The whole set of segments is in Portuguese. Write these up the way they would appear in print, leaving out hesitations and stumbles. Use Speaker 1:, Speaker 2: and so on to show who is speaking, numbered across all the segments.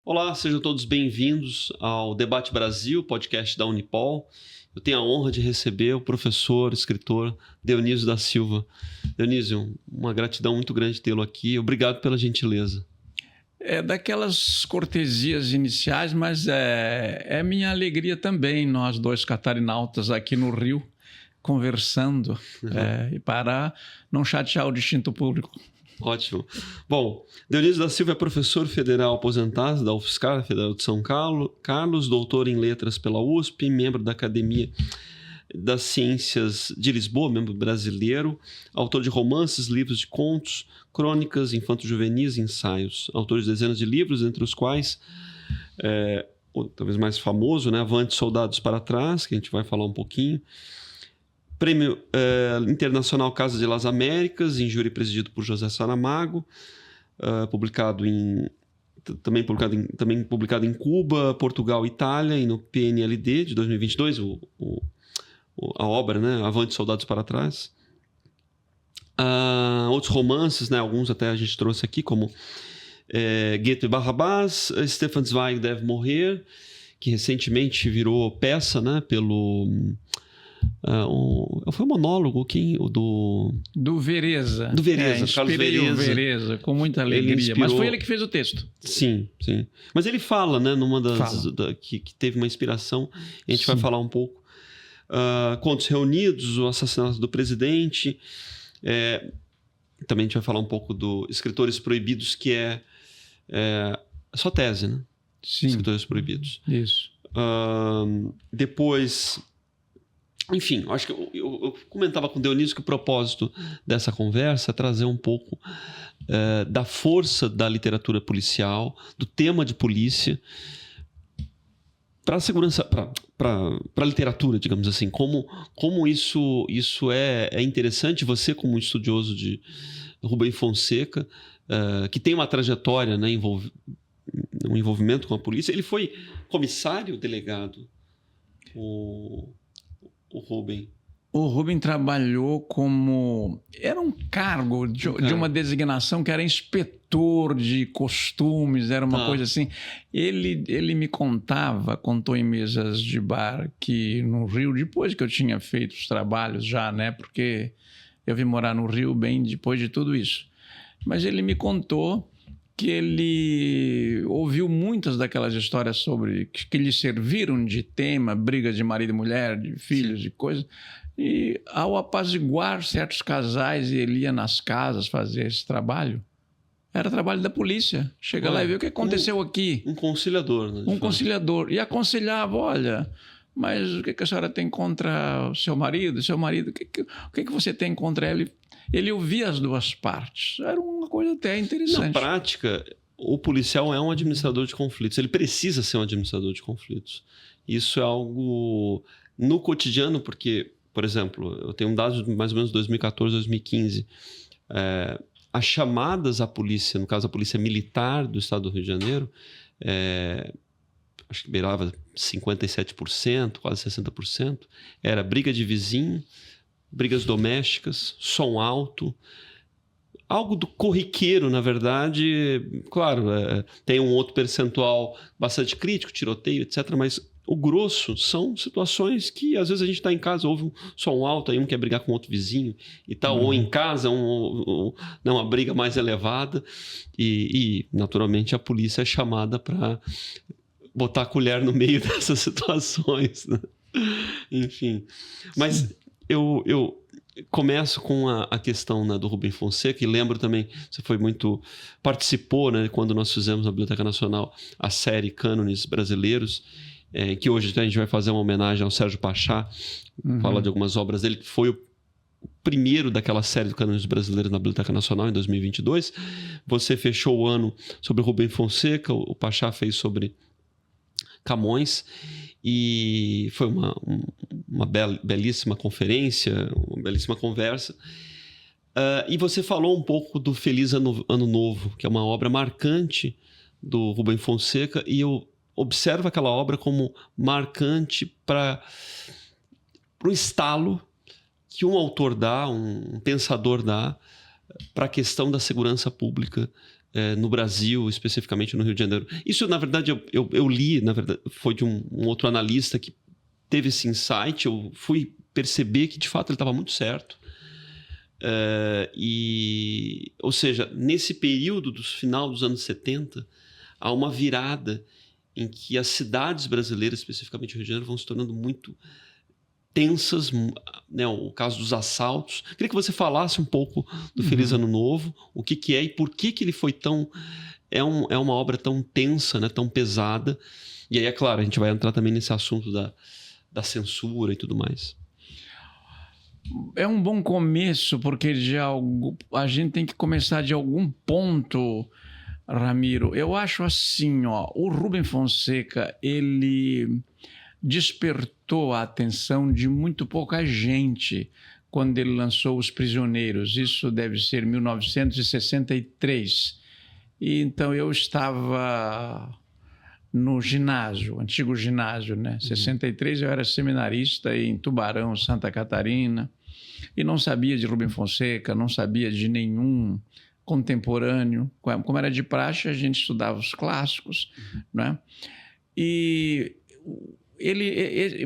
Speaker 1: Olá, sejam todos bem-vindos ao Debate Brasil, podcast da Unipol. Eu tenho a honra de receber o professor, escritor Dionísio da Silva. Dionísio, uma gratidão muito grande tê-lo aqui. Obrigado pela gentileza.
Speaker 2: É daquelas cortesias iniciais, mas é minha alegria também, nós dois catarinautas aqui no Rio, conversando, e para não chatear o distinto público.
Speaker 1: Ótimo. Bom, Dionísio da Silva é professor federal aposentado da UFSCar, Federal de São Carlos, doutor em letras pela USP, membro da Academia das Ciências de Lisboa, membro brasileiro, autor de romances, livros de contos, crônicas, infanto-juvenis e ensaios, autor de dezenas de livros, entre os quais, talvez mais famoso, né, Avante Soldados para Trás, que a gente vai falar um pouquinho, Prêmio Internacional Casa de las Américas, em júri presidido por José Saramago, também publicado em Cuba, Portugal e Itália, e no PNLD de 2022, a obra, né, Avante Soldados para Trás. Outros romances, né, alguns até a gente trouxe aqui, como Gueto e Barrabás, Stefan Zweig Deve Morrer, que recentemente virou peça, né, pelo... foi um monólogo
Speaker 2: do Vereza.
Speaker 1: Do Vereza,
Speaker 2: Carlos Vereza. O Vereza, com muita alegria. Mas foi ele que fez o texto.
Speaker 1: Sim, sim. Mas ele fala, né, numa das que teve uma inspiração. A gente vai falar um pouco. Contos Reunidos, o assassinato do presidente. Também a gente vai falar um pouco do Escritores Proibidos, que é a sua tese, né?
Speaker 2: Sim.
Speaker 1: Escritores Proibidos.
Speaker 2: Isso.
Speaker 1: Depois... Enfim, acho que eu comentava com o Dionísio que o propósito dessa conversa é trazer um pouco da força da literatura policial, do tema de polícia, para a segurança, para a literatura, digamos assim. Como isso é interessante. Você, como estudioso de Rubem Fonseca, que tem uma trajetória, né, um envolvimento com a polícia, ele foi comissário delegado, o Rubem.
Speaker 2: O Rubem trabalhou como... Era um cargo de uma designação que era inspetor de costumes, era uma coisa assim. Ele me contou em mesas de bar que no Rio, depois que eu tinha feito os trabalhos já, né? Porque eu vim morar no Rio bem depois de tudo isso. Mas ele me contou que ele ouviu muitas daquelas histórias sobre que lhe serviram de tema, brigas de marido e mulher, de filhos e coisas, e ao apaziguar certos casais, ele ia nas casas fazer esse trabalho. Era trabalho da polícia. Chega lá e vê o que aconteceu aqui.
Speaker 1: Um conciliador, né?
Speaker 2: Um conciliador. E aconselhava, olha... Mas o que a senhora tem contra o seu marido? Seu marido, o que você tem contra ele? Ele ouvia as duas partes. Era uma coisa até interessante.
Speaker 1: Na prática, o policial é um administrador de conflitos. Ele precisa ser um administrador de conflitos. Isso é algo no cotidiano, porque, por exemplo, eu tenho dados de mais ou menos 2014, 2015. As chamadas à polícia, no caso a polícia militar do estado do Rio de Janeiro, acho que beirava 57%, quase 60%, era briga de vizinho, brigas domésticas, som alto, algo do corriqueiro, na verdade. Claro, tem um outro percentual bastante crítico, tiroteio, etc., mas o grosso são situações que às vezes a gente está em casa, ouve um som alto, aí um quer brigar com outro vizinho e tal, ou em casa uma briga mais elevada e naturalmente a polícia é chamada para botar a colher no meio dessas situações, né? Enfim. Mas eu começo com a questão, né, do Rubem Fonseca, e lembro também, você participou, né, quando nós fizemos na Biblioteca Nacional a série Cânones Brasileiros, que hoje a gente vai fazer uma homenagem ao Sérgio Pachá, falar de algumas obras dele, que foi o primeiro daquela série do Cânones Brasileiros na Biblioteca Nacional, em 2022. Você fechou o ano sobre o Rubem Fonseca, o Pachá fez sobre Camões, e foi uma belíssima conferência, uma belíssima conversa. E você falou um pouco do Feliz Ano Novo, que é uma obra marcante do Rubem Fonseca, e eu observo aquela obra como marcante para o estalo que um autor dá, um pensador dá, para a questão da segurança pública no Brasil, especificamente no Rio de Janeiro. Isso, na verdade, eu li, na verdade, foi de um outro analista que teve esse insight. Eu fui perceber que, de fato, ele estava muito certo. Ou seja, nesse período do final dos anos 70, há uma virada em que as cidades brasileiras, especificamente o Rio de Janeiro, vão se tornando muito tensas, né? O caso dos assaltos. Queria que você falasse um pouco do Feliz Ano Novo, o que é e por que ele foi tão... É uma obra tão tensa, né? Tão pesada. E aí, é claro, a gente vai entrar também nesse assunto da censura e tudo mais.
Speaker 2: É um bom começo, porque a gente tem que começar de algum ponto, Ramiro. Eu acho assim, o Rubem Fonseca, ele despertou a atenção de muito pouca gente quando ele lançou Os Prisioneiros. Isso deve ser 1963. E então eu estava no ginásio, antigo ginásio, né? 63 eu era seminarista em Tubarão, Santa Catarina, e não sabia de Rubem Fonseca, não sabia de nenhum contemporâneo. Como era de praxe, a gente estudava os clássicos, né?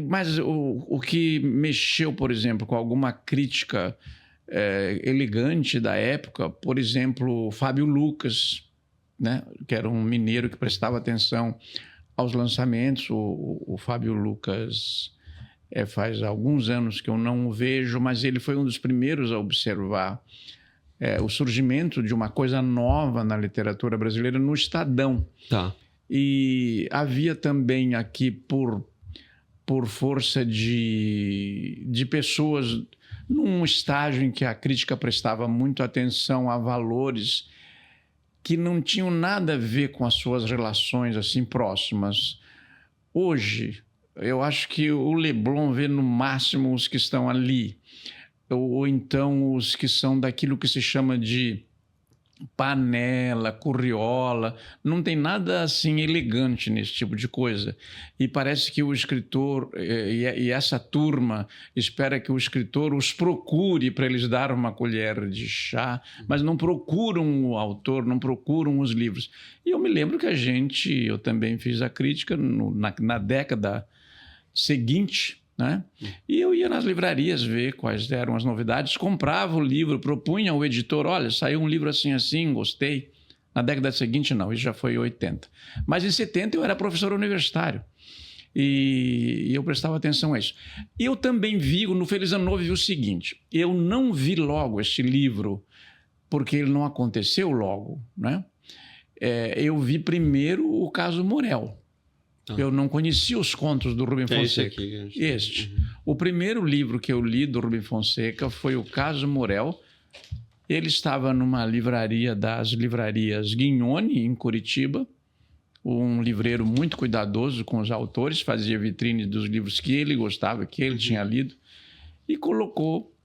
Speaker 2: Mas o que mexeu, por exemplo, com alguma crítica elegante da época, por exemplo, Fábio Lucas, né, que era um mineiro que prestava atenção aos lançamentos. O Fábio Lucas faz alguns anos que eu não o vejo, mas ele foi um dos primeiros a observar o surgimento de uma coisa nova na literatura brasileira no Estadão.
Speaker 1: Tá.
Speaker 2: E havia também aqui, por força de pessoas, num estágio em que a crítica prestava muito atenção a valores que não tinham nada a ver com as suas relações assim próximas. Hoje, eu acho que o Leblon vê no máximo os que estão ali, ou então os que são daquilo que se chama de panela, curriola. Não tem nada assim elegante nesse tipo de coisa. E parece que o escritor e essa turma espera que o escritor os procure para eles dar uma colher de chá, mas não procuram o autor, não procuram os livros. E eu me lembro que eu também fiz a crítica na década seguinte, né? E eu ia nas livrarias ver quais eram as novidades, comprava o livro, propunha ao editor: olha, saiu um livro assim, assim, gostei. Na década seguinte, não, isso já foi em 80. Mas em 70 eu era professor universitário e eu prestava atenção a isso. Eu também vi, no Feliz Ano Novo, vi o seguinte: eu não vi logo este livro, porque ele não aconteceu logo, né? Eu vi primeiro o caso Morel. Eu não conhecia os contos do Rubem Fonseca. O primeiro livro que eu li do Rubem Fonseca foi o Caso Morel. Ele estava numa livraria das livrarias Guignone, em Curitiba. Um livreiro muito cuidadoso com os autores, fazia vitrine dos livros que ele gostava, que ele tinha lido, e colocou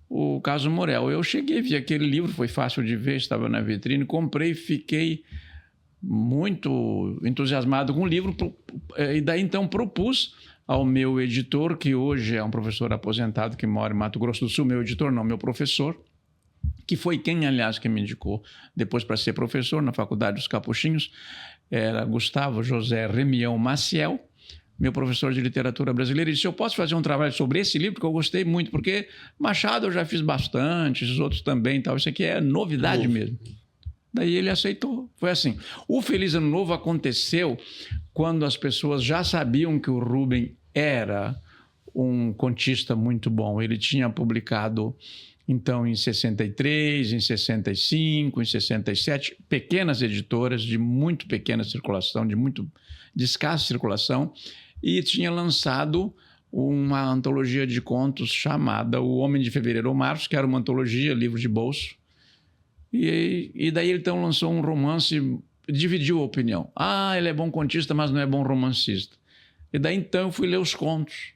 Speaker 2: o Caso Morel. Eu cheguei, vi aquele livro, foi fácil de ver, estava na vitrine, comprei, fiquei muito entusiasmado com o livro, e daí então propus ao meu editor, que hoje é um professor aposentado que mora em Mato Grosso do Sul, meu editor não, meu professor, que foi quem, aliás, que me indicou depois para ser professor na Faculdade dos Capuchinhos, era Gustavo José Remião Maciel, meu professor de literatura brasileira. Ele disse: eu posso fazer um trabalho sobre esse livro, porque eu gostei muito, porque Machado eu já fiz bastante, os outros também, tal. Isso aqui é novidade mesmo. Daí ele aceitou. Foi assim. O Feliz Ano Novo aconteceu quando as pessoas já sabiam que o Rubem era um contista muito bom. Ele tinha publicado, então, em 63, em 65, em 67, pequenas editoras de muito pequena circulação, de escassa circulação, e tinha lançado uma antologia de contos chamada O Homem de Fevereiro ou Março, que era uma antologia, livro de bolso. E daí ele então lançou um romance, dividiu a opinião. Ah, ele é bom contista, mas não é bom romancista. E daí então eu fui ler os contos.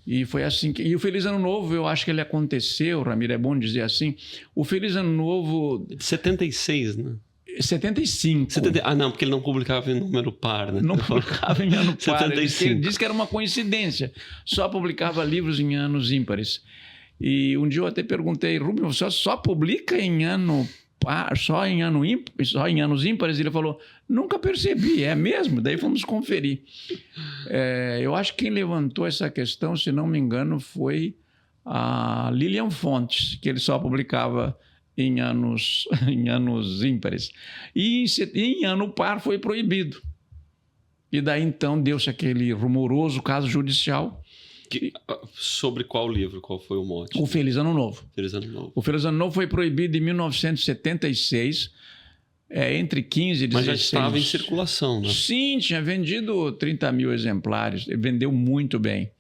Speaker 2: E foi assim que... E o Feliz Ano Novo, eu acho que ele aconteceu, Ramiro, é bom dizer assim, o Feliz Ano Novo...
Speaker 1: 76, né?
Speaker 2: 75.
Speaker 1: Não, porque ele não publicava em número par, né?
Speaker 2: Não publicava em ano par.
Speaker 1: 75.
Speaker 2: Ele disse que era uma coincidência. Só publicava livros em anos ímpares. E um dia eu até perguntei: Rubem, você só publica em ano só em anos ímpares. Ele falou, nunca percebi, é mesmo? Daí fomos conferir. Eu acho que quem levantou essa questão, se não me engano, foi a Lilian Fontes, que ele só publicava em anos ímpares. E em ano par foi proibido. E daí então deu-se aquele rumoroso caso judicial.
Speaker 1: Sobre qual livro? Qual foi o mote?
Speaker 2: O Feliz Ano Novo.
Speaker 1: Feliz Ano Novo.
Speaker 2: O Feliz Ano Novo foi proibido em 1976, entre 15 e 16.
Speaker 1: Mas já estava em circulação, né?
Speaker 2: Sim, tinha vendido 30 mil exemplares. Ele vendeu muito bem.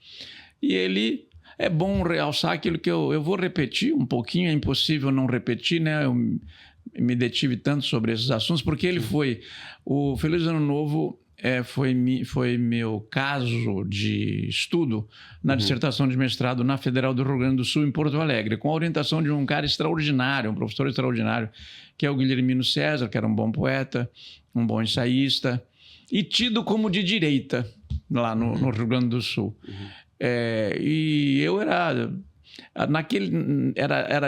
Speaker 2: E ele... É bom realçar aquilo que eu vou repetir um pouquinho, é impossível não repetir, né? Eu me detive tanto sobre esses assuntos, porque ele foi... O Feliz Ano Novo foi meu caso de estudo na dissertação de mestrado na Federal do Rio Grande do Sul, em Porto Alegre, com a orientação de um cara extraordinário, um professor extraordinário, que é o Guilhermino César, que era um bom poeta, um bom ensaísta, e tido como de direita lá no Rio Grande do Sul. E eu era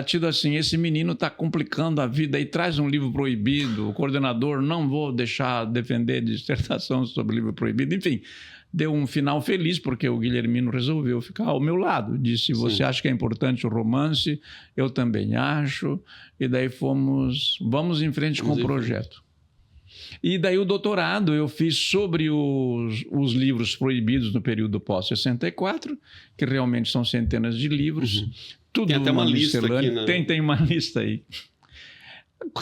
Speaker 2: tido assim, esse menino está complicando a vida e traz um livro proibido, o coordenador, não vou deixar defender dissertação sobre livro proibido, enfim, deu um final feliz, porque o Guilhermino resolveu ficar ao meu lado, disse, você acha que é importante o romance? Eu também acho, e daí vamos em frente com o projeto. E daí o doutorado eu fiz sobre os livros proibidos no período pós-64, que realmente são centenas de livros. Tudo
Speaker 1: tem até uma lista aqui, né?
Speaker 2: Tem uma lista aí.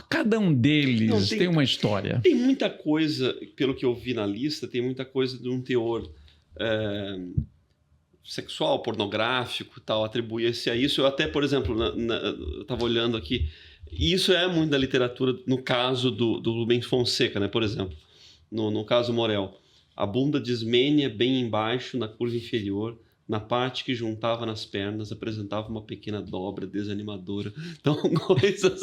Speaker 2: Cada um deles tem uma história.
Speaker 1: Tem muita coisa, pelo que eu vi na lista, tem muita coisa de um teor sexual, pornográfico e tal, atribuir-se a isso. Eu até, por exemplo, eu estava olhando aqui, e isso é muito da literatura, no caso do Rubens Fonseca, né? Por exemplo, no caso Morel. A bunda de Ismênia, bem embaixo, na curva inferior, na parte que juntava nas pernas, apresentava uma pequena dobra desanimadora. Então, coisas...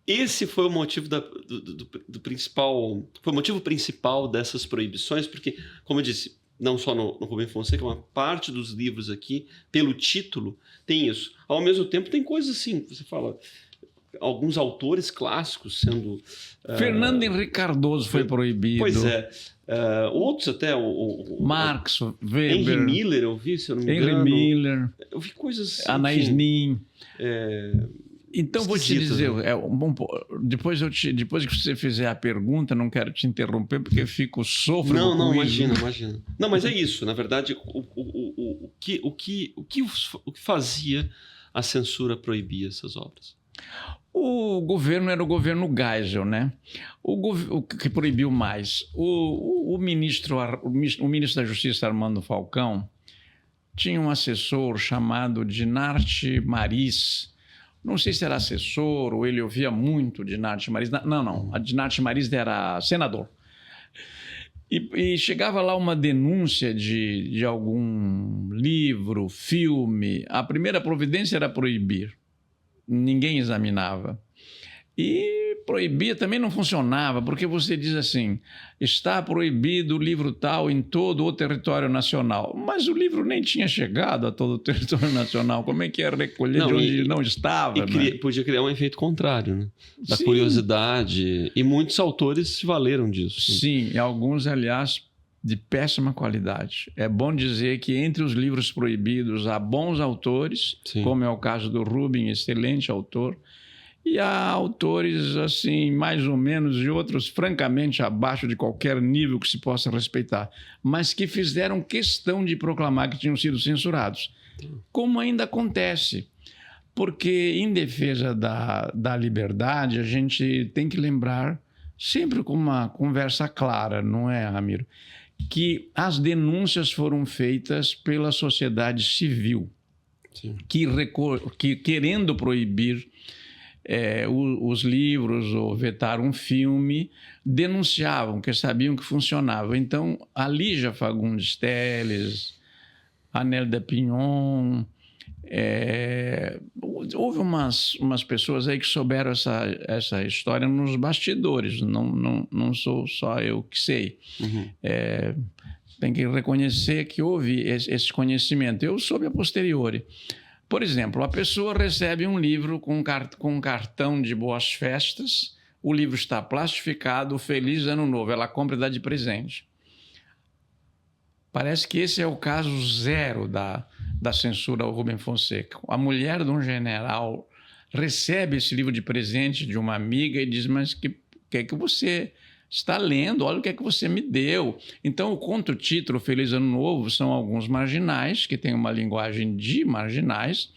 Speaker 1: Esse foi o motivo do principal... Foi o motivo principal dessas proibições, porque, como eu disse, não só no Rubens Fonseca, uma parte dos livros aqui, pelo título, tem isso. Ao mesmo tempo, tem coisas assim, você fala... Alguns autores clássicos sendo...
Speaker 2: Fernando Henrique Cardoso foi proibido.
Speaker 1: Pois é. Outros até...
Speaker 2: Marx, Weber...
Speaker 1: Henry Miller, eu vi, se eu não me engano.
Speaker 2: Henry Miller...
Speaker 1: Eu vi coisas...
Speaker 2: Anaïs Nin... Então, vou te dizer,
Speaker 1: né?
Speaker 2: depois que você fizer a pergunta, não quero te interromper, porque fico sofrendo com
Speaker 1: Não,
Speaker 2: isso.
Speaker 1: imagina. Não, mas é isso, na verdade, o que fazia a censura proibir essas obras?
Speaker 2: O governo era o governo Geisel, né? O que proibiu mais. O ministro da Justiça, Armando Falcão, tinha um assessor chamado Dinarte Maris. Não sei se era assessor ou ele ouvia muito Dinarte Maris. Não. A Dinarte Maris era senador. E chegava lá uma denúncia de algum livro, filme. A primeira providência era proibir. Ninguém examinava. E proibir também não funcionava, porque você diz assim, está proibido o livro tal em todo o território nacional. Mas o livro nem tinha chegado a todo o território nacional. Como é que ia recolher de onde não estava?
Speaker 1: Podia criar um efeito contrário, né? Da
Speaker 2: Sim.
Speaker 1: curiosidade. E muitos autores se valeram disso.
Speaker 2: Sim, e alguns, aliás, de péssima qualidade. É bom dizer que entre os livros proibidos há bons autores,
Speaker 1: Sim.
Speaker 2: como é o caso do Rubens, excelente autor, e há autores, assim, mais ou menos, e outros, francamente, abaixo de qualquer nível que se possa respeitar, mas que fizeram questão de proclamar que tinham sido censurados. Como ainda acontece, porque em defesa da liberdade, a gente tem que lembrar, sempre com uma conversa clara, não é, Ramiro? Que as denúncias foram feitas pela sociedade civil, que querendo proibir os livros ou vetar um filme, denunciavam, que sabiam que funcionava. Então, a Lígia Fagundes Telles, a Nélida Pinhon, houve umas pessoas aí que souberam essa história nos bastidores, não sou só eu que sei. Tem que reconhecer que houve esse conhecimento. Eu soube a posteriori. Por exemplo, a pessoa recebe um livro com um cartão de boas festas, o livro está plastificado, Feliz Ano Novo, ela compra e dá de presente. Parece que esse é o caso zero da censura ao Rubem Fonseca. A mulher de um general recebe esse livro de presente de uma amiga e diz, mas o que é que você está lendo? Olha o que é que você me deu. Então, o conto-título Feliz Ano Novo são alguns marginais, que têm uma linguagem de marginais,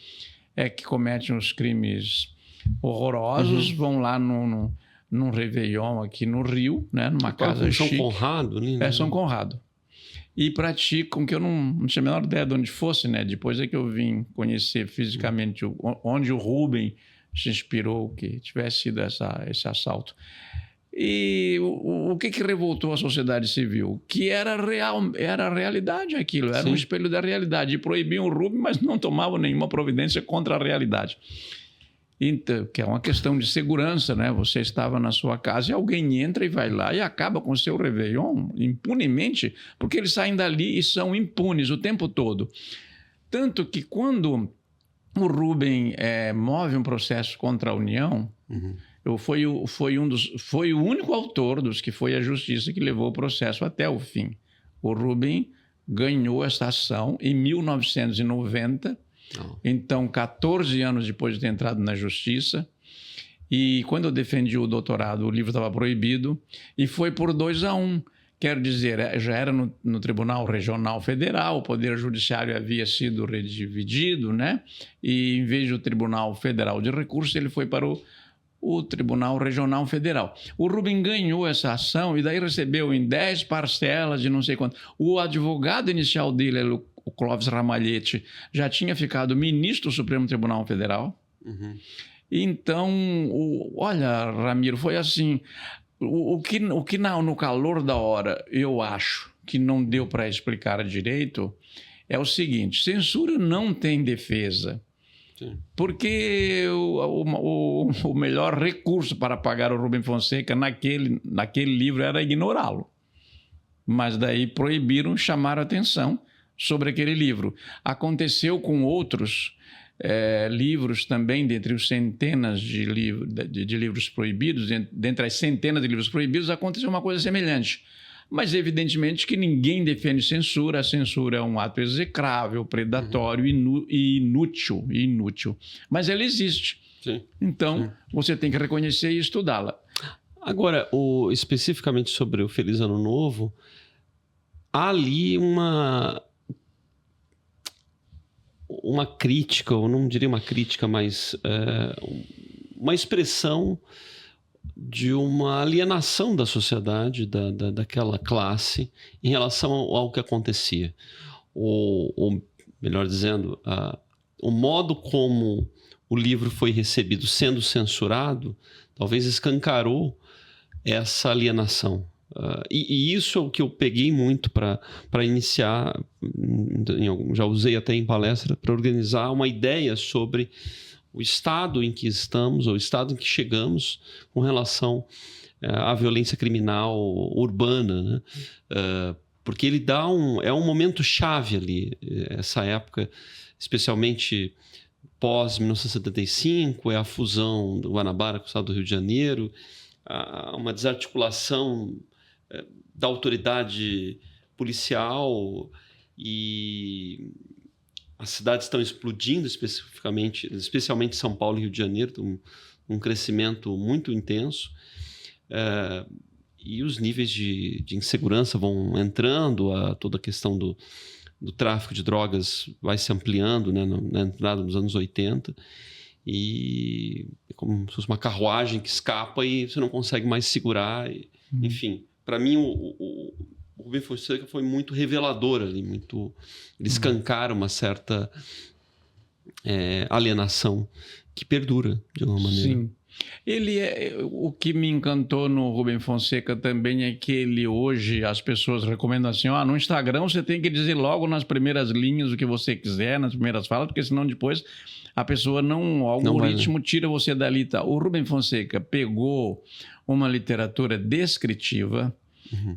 Speaker 2: que cometem os crimes horrorosos, vão lá num Réveillon aqui no Rio, né, numa casa chique.
Speaker 1: São Conrado, né?
Speaker 2: São Conrado. E praticam, que eu não tinha a menor ideia de onde fosse, né? Depois é que eu vim conhecer fisicamente onde o Rubem se inspirou que tivesse sido esse assalto. E o que revoltou a sociedade civil? Que era a realidade aquilo, era um espelho da realidade. E proibiam o Rubem, mas não tomavam nenhuma providência contra a realidade. Então, que é uma questão de segurança, né? Você estava na sua casa e alguém entra e vai lá e acaba com o seu Réveillon impunemente, porque eles saem dali e são impunes o tempo todo. Tanto que quando o Rubem move um processo contra a União, foi o único autor dos que foi à justiça que levou o processo até o fim. O Rubem ganhou essa ação em 1990, então 14 anos depois de ter entrado na justiça, e quando eu defendi o doutorado, o livro estava proibido, e foi por 2-1. Quero dizer, já era no Tribunal Regional Federal, o Poder Judiciário havia sido redividido, né? E em vez do Tribunal Federal de Recursos, ele foi para o Tribunal Regional Federal. O Rubem ganhou essa ação e daí recebeu em 10 parcelas de não sei quanto. O advogado inicial dele, o Clóvis Ramalhete, já tinha ficado ministro do Supremo Tribunal Federal. Então, olha, Ramiro, foi assim... O que no calor da hora eu acho que não deu para explicar direito é o seguinte: censura não tem defesa. Sim. Porque o melhor recurso para apagar o Rubem Fonseca naquele livro era ignorá-lo. Mas daí proibiram, chamaram atenção sobre aquele livro. Aconteceu com outros livros também, dentre os centenas de livros proibidos, dentre as centenas de livros proibidos, aconteceu uma coisa semelhante. Mas, evidentemente, que ninguém defende censura. A censura é um ato execrável, predatório e inútil. Mas ela existe. Sim. Então, você tem que reconhecer e estudá-la.
Speaker 1: Agora, especificamente sobre o Feliz Ano Novo, há ali uma crítica, ou não diria uma crítica, mas uma expressão de uma alienação da sociedade, daquela classe, em relação ao que acontecia. Ou melhor dizendo, o modo como o livro foi recebido sendo censurado, talvez escancarou essa alienação. E isso é o que eu peguei muito para iniciar, já usei até em palestra, para organizar uma ideia sobre o estado em que estamos, ou o estado em que chegamos com relação à violência criminal urbana, né? Porque ele é um momento chave ali, essa época, especialmente pós-1975, é a fusão do Guanabara com o estado do Rio de Janeiro, uma desarticulação da autoridade policial, e as cidades estão explodindo, especialmente São Paulo e Rio de Janeiro, um crescimento muito intenso, e os níveis de insegurança vão entrando, toda a questão do tráfico de drogas vai se ampliando, né, na entrada dos anos 80, e é como se fosse uma carruagem que escapa e você não consegue mais segurar, enfim. Para mim, o Rubem Fonseca foi muito revelador ali, ele escancara uma certa alienação que perdura de alguma maneira.
Speaker 2: Sim. O que me encantou no Rubem Fonseca também é que ele hoje, as pessoas recomendam assim, no Instagram você tem que dizer logo nas primeiras linhas o que você quiser, nas primeiras falas, porque senão depois a pessoa o algoritmo tira você dali. Tá? O Rubem Fonseca pegou uma literatura descritiva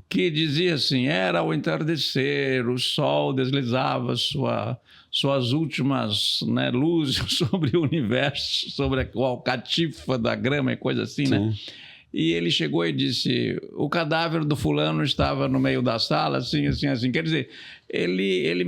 Speaker 2: que dizia assim, era ao entardecer, o sol deslizava suas últimas, né, luzes sobre o universo, sobre a alcatifa da grama e coisa assim, né? E ele chegou e disse, o cadáver do fulano estava no meio da sala, assim, assim, assim. Quer dizer, ele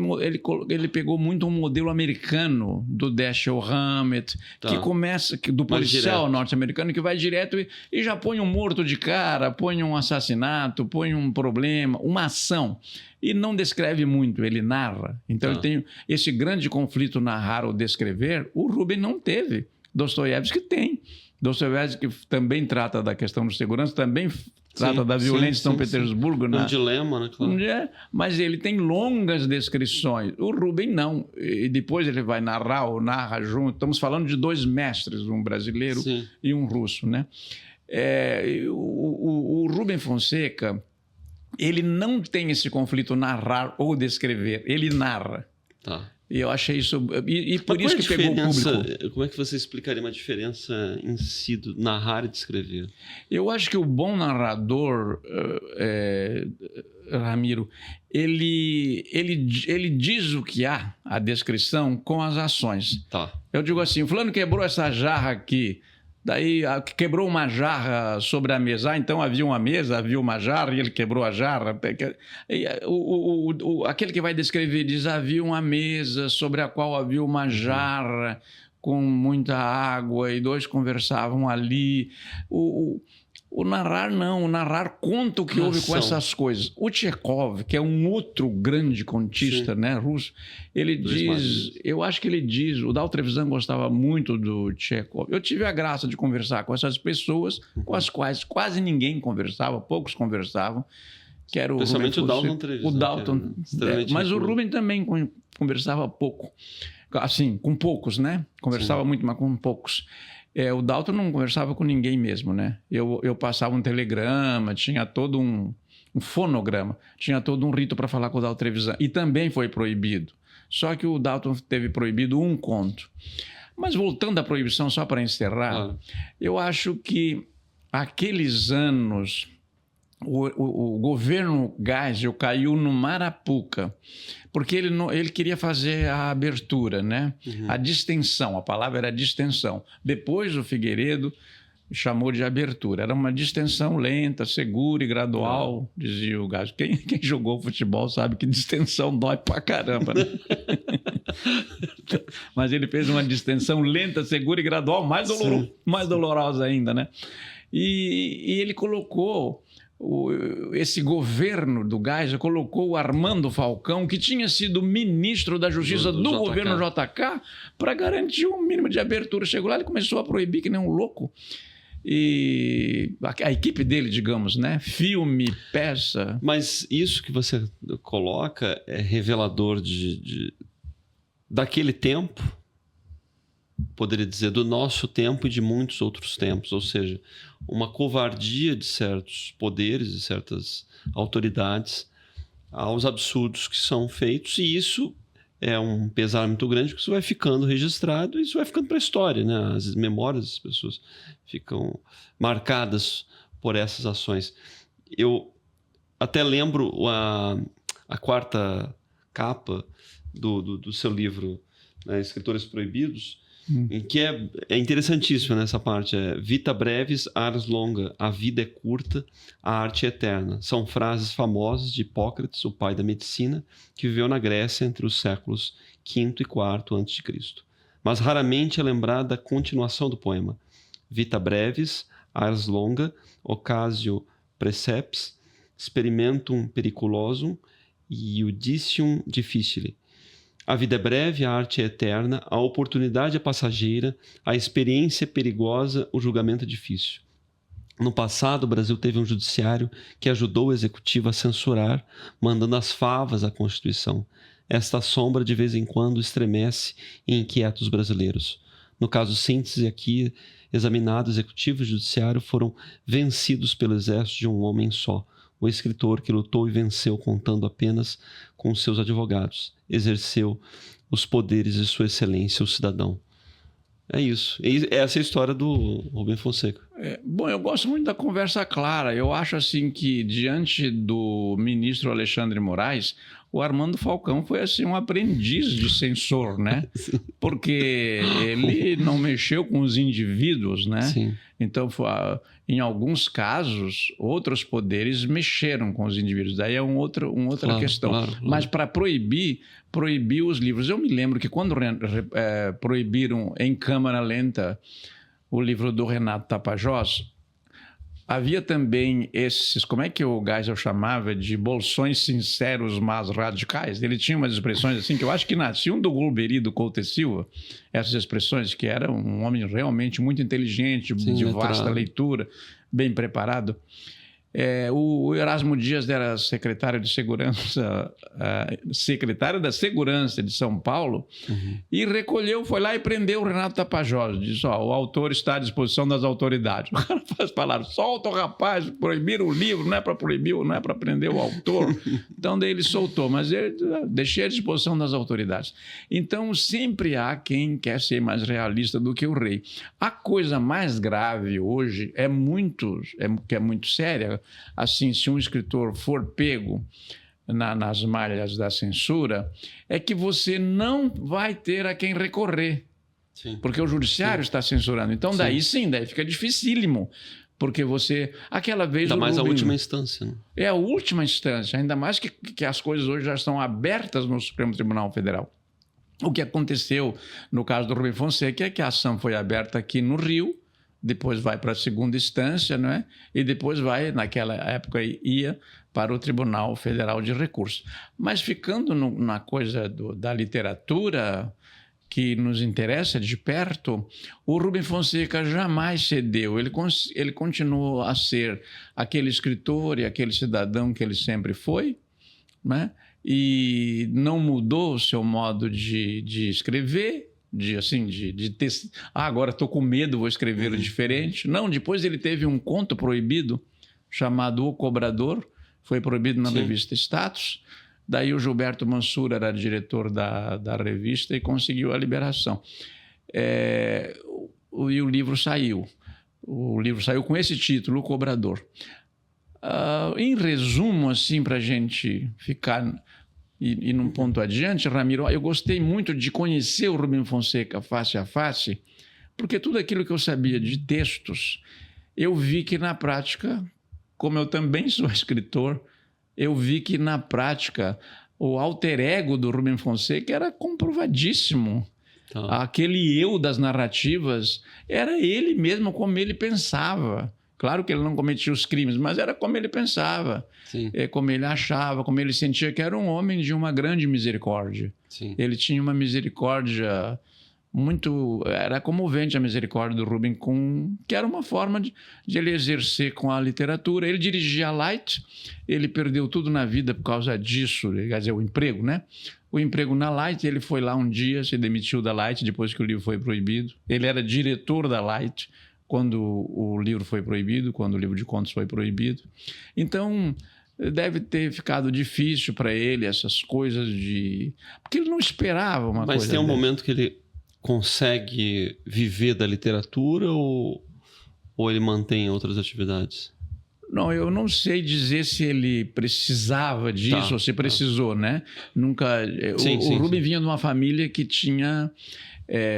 Speaker 2: pegou muito um modelo americano do Dashiell Hammett, que começa, do policial norte-americano, que vai direto e já põe um morto de cara, põe um assassinato, põe um problema, uma ação. E não descreve muito, ele narra. Então ele tem esse grande conflito narrar ou descrever, o Rubem não teve. Dostoiévski tem. Dostoiévski também trata da questão de segurança, também trata da violência em São Petersburgo.
Speaker 1: Um dilema, né? Claro.
Speaker 2: Mas ele tem longas descrições. O Rubem não. E depois ele vai narrar ou narra junto. Estamos falando de dois mestres, um brasileiro e um russo, né? O Rubem Fonseca, ele não tem esse conflito narrar ou descrever. Ele narra. E eu achei isso... E por isso que pegou o público.
Speaker 1: Como é que você explicaria uma diferença em si do narrar e descrever?
Speaker 2: Eu acho que o bom narrador, Ramiro, ele diz o que há, a descrição, com as ações. Eu digo assim, fulano quebrou essa jarra aqui, daí quebrou uma jarra sobre a mesa. Então havia uma mesa, havia uma jarra e ele quebrou a jarra. Aquele que vai descrever diz, havia uma mesa sobre a qual havia uma jarra com muita água e dois conversavam ali. O narrar não, o narrar conta o que houve com essas coisas. O Tchekhov, que é um outro grande contista, né, russo, ele diz, eu acho que ele diz, o Dal Trevisan gostava muito do Tchekhov. Eu tive a graça de conversar com essas pessoas, com as quais quase ninguém conversava, poucos conversavam, que era o
Speaker 1: Principalmente
Speaker 2: Rubem
Speaker 1: o Dalton Trevisan.
Speaker 2: O Dalton, mas o Rubem também conversava pouco, assim, com poucos, né? Conversava muito, mas com poucos. O Dalton não conversava com ninguém mesmo, né? Eu passava um telegrama, tinha todo um fonograma, tinha todo um rito para falar com o Dalton Trevisan. E também foi proibido. Só que o Dalton teve proibido um conto. Mas voltando à proibição, só para encerrar, eu acho que aqueles anos... O governo Geisel caiu no Marapuca, porque ele queria fazer a abertura, né? A distensão, a palavra era distensão. Depois o Figueiredo chamou de abertura. Era uma distensão lenta, segura e gradual, dizia o Geisel. Quem jogou futebol sabe que distensão dói pra caramba, né? Mas ele fez uma distensão lenta, segura e gradual, mais dolorosa ainda, né? E ele colocou... Esse governo do Geisel colocou o Armando Falcão, que tinha sido ministro da Justiça do governo JK, para garantir um mínimo de abertura. Chegou lá, ele começou a proibir que nem um louco. E a equipe dele, digamos, né? Filme, peça...
Speaker 1: Mas isso que você coloca é revelador daquele tempo, poderia dizer, do nosso tempo e de muitos outros tempos, ou seja, uma covardia de certos poderes, de certas autoridades aos absurdos que são feitos, e isso é um pesar muito grande, porque isso vai ficando registrado e isso vai ficando para a história, né? As memórias das pessoas ficam marcadas por essas ações. Eu até lembro a quarta capa do seu livro, né, Escritores Proibidos, em que é interessantíssimo nessa parte. Vita brevis, ars longa. A vida é curta, a arte é eterna. São frases famosas de Hipócrates, o pai da medicina, que viveu na Grécia entre os séculos V e IV a.C. Mas raramente é lembrada a continuação do poema. Vita brevis, ars longa, occasio preseps, experimentum periculosum, iudicium difficile. A vida é breve, a arte é eterna, a oportunidade é passageira, a experiência é perigosa, o julgamento é difícil. No passado, o Brasil teve um judiciário que ajudou o executivo a censurar, mandando as favas à Constituição. Esta sombra, de vez em quando, estremece e inquieta os brasileiros. No caso síntese aqui, examinado, executivo e judiciário foram vencidos pelo exército de um homem só, o escritor que lutou e venceu contando apenas com seus advogados. Exerceu os poderes de sua excelência, o cidadão. É isso. Essa é a história do Rubem Fonseca.
Speaker 2: Bom, eu gosto muito da conversa clara. Eu acho assim que, diante do ministro Alexandre Moraes, o Armando Falcão foi assim um aprendiz de censor, né? Porque ele não mexeu com os indivíduos, né?
Speaker 1: Sim.
Speaker 2: Então, em alguns casos, outros poderes mexeram com os indivíduos. Daí é uma outra questão. Claro. Mas para proibir os livros. Eu me lembro que quando proibiram em câmara lenta o livro do Renato Tapajós, havia também esses, como é que o Geisel chamava, de bolsões sinceros, mas radicais. Ele tinha umas expressões assim que eu acho que nasciam do Golbery, do Couto e Silva, essas expressões, que era um homem realmente muito inteligente, de vasta leitura, bem preparado. O Erasmo Dias era secretário de Segurança, secretário da Segurança de São Paulo, e foi lá e prendeu o Renato Tapajós. Disse, o autor está à disposição das autoridades. O cara faz palavra, solta o rapaz, proibir o livro, não é para proibir, não é para prender o autor. Então, daí ele soltou, mas ele deixei à disposição das autoridades. Então, sempre há quem quer ser mais realista do que o rei. A coisa mais grave hoje que é muito séria. Assim, se um escritor for pego nas malhas da censura, é que você não vai ter a quem recorrer. Sim. Porque o judiciário está censurando. Então, daí fica dificílimo. Porque aquela vez...
Speaker 1: Ainda mais a última instância, né?
Speaker 2: É a última instância. Ainda mais que as coisas hoje já estão abertas no Supremo Tribunal Federal. O que aconteceu no caso do Rubem Fonseca é que a ação foi aberta aqui no Rio, depois vai para a segunda instância, não é? E depois naquela época, ia para o Tribunal Federal de Recursos. Mas ficando na coisa da literatura, que nos interessa de perto, o Rubem Fonseca jamais cedeu. Ele continuou a ser aquele escritor e aquele cidadão que ele sempre foi, né? E não mudou o seu modo de escrever, agora estou com medo, vou escrever diferente. Não, depois ele teve um conto proibido chamado O Cobrador, foi proibido na revista Status. Daí o Gilberto Mansur era diretor da revista e conseguiu a liberação. E o livro saiu. O livro saiu com esse título, O Cobrador. Em resumo, assim, para a gente ficar... E num ponto adiante, Ramiro, eu gostei muito de conhecer o Rubem Fonseca face a face, porque tudo aquilo que eu sabia de textos, eu vi que na prática, como eu também sou escritor, eu vi que na prática o alter ego do Rubem Fonseca era comprovadíssimo. Aquele eu das narrativas era ele mesmo, como ele pensava. Claro que ele não cometia os crimes, mas era como ele pensava, como ele achava, como ele sentia que era um homem de uma grande misericórdia. Sim. Ele tinha uma misericórdia muito... Era comovente a misericórdia do Rubem, que era uma forma de ele exercer com a literatura. Ele dirigia a Light, ele perdeu tudo na vida por causa disso, quer dizer, o emprego, né? O emprego na Light, ele foi lá um dia, se demitiu da Light depois que o livro foi proibido. Ele era diretor da Light quando o livro foi proibido, quando o livro de contos foi proibido. Então, deve ter ficado difícil para ele essas coisas de... Porque ele não esperava uma coisa...
Speaker 1: Mas tem um momento que ele consegue viver da literatura ou ele mantém outras atividades?
Speaker 2: Não, eu não sei dizer se ele precisava disso ou se precisou, né? Nunca... O Rubem vinha de uma família que tinha...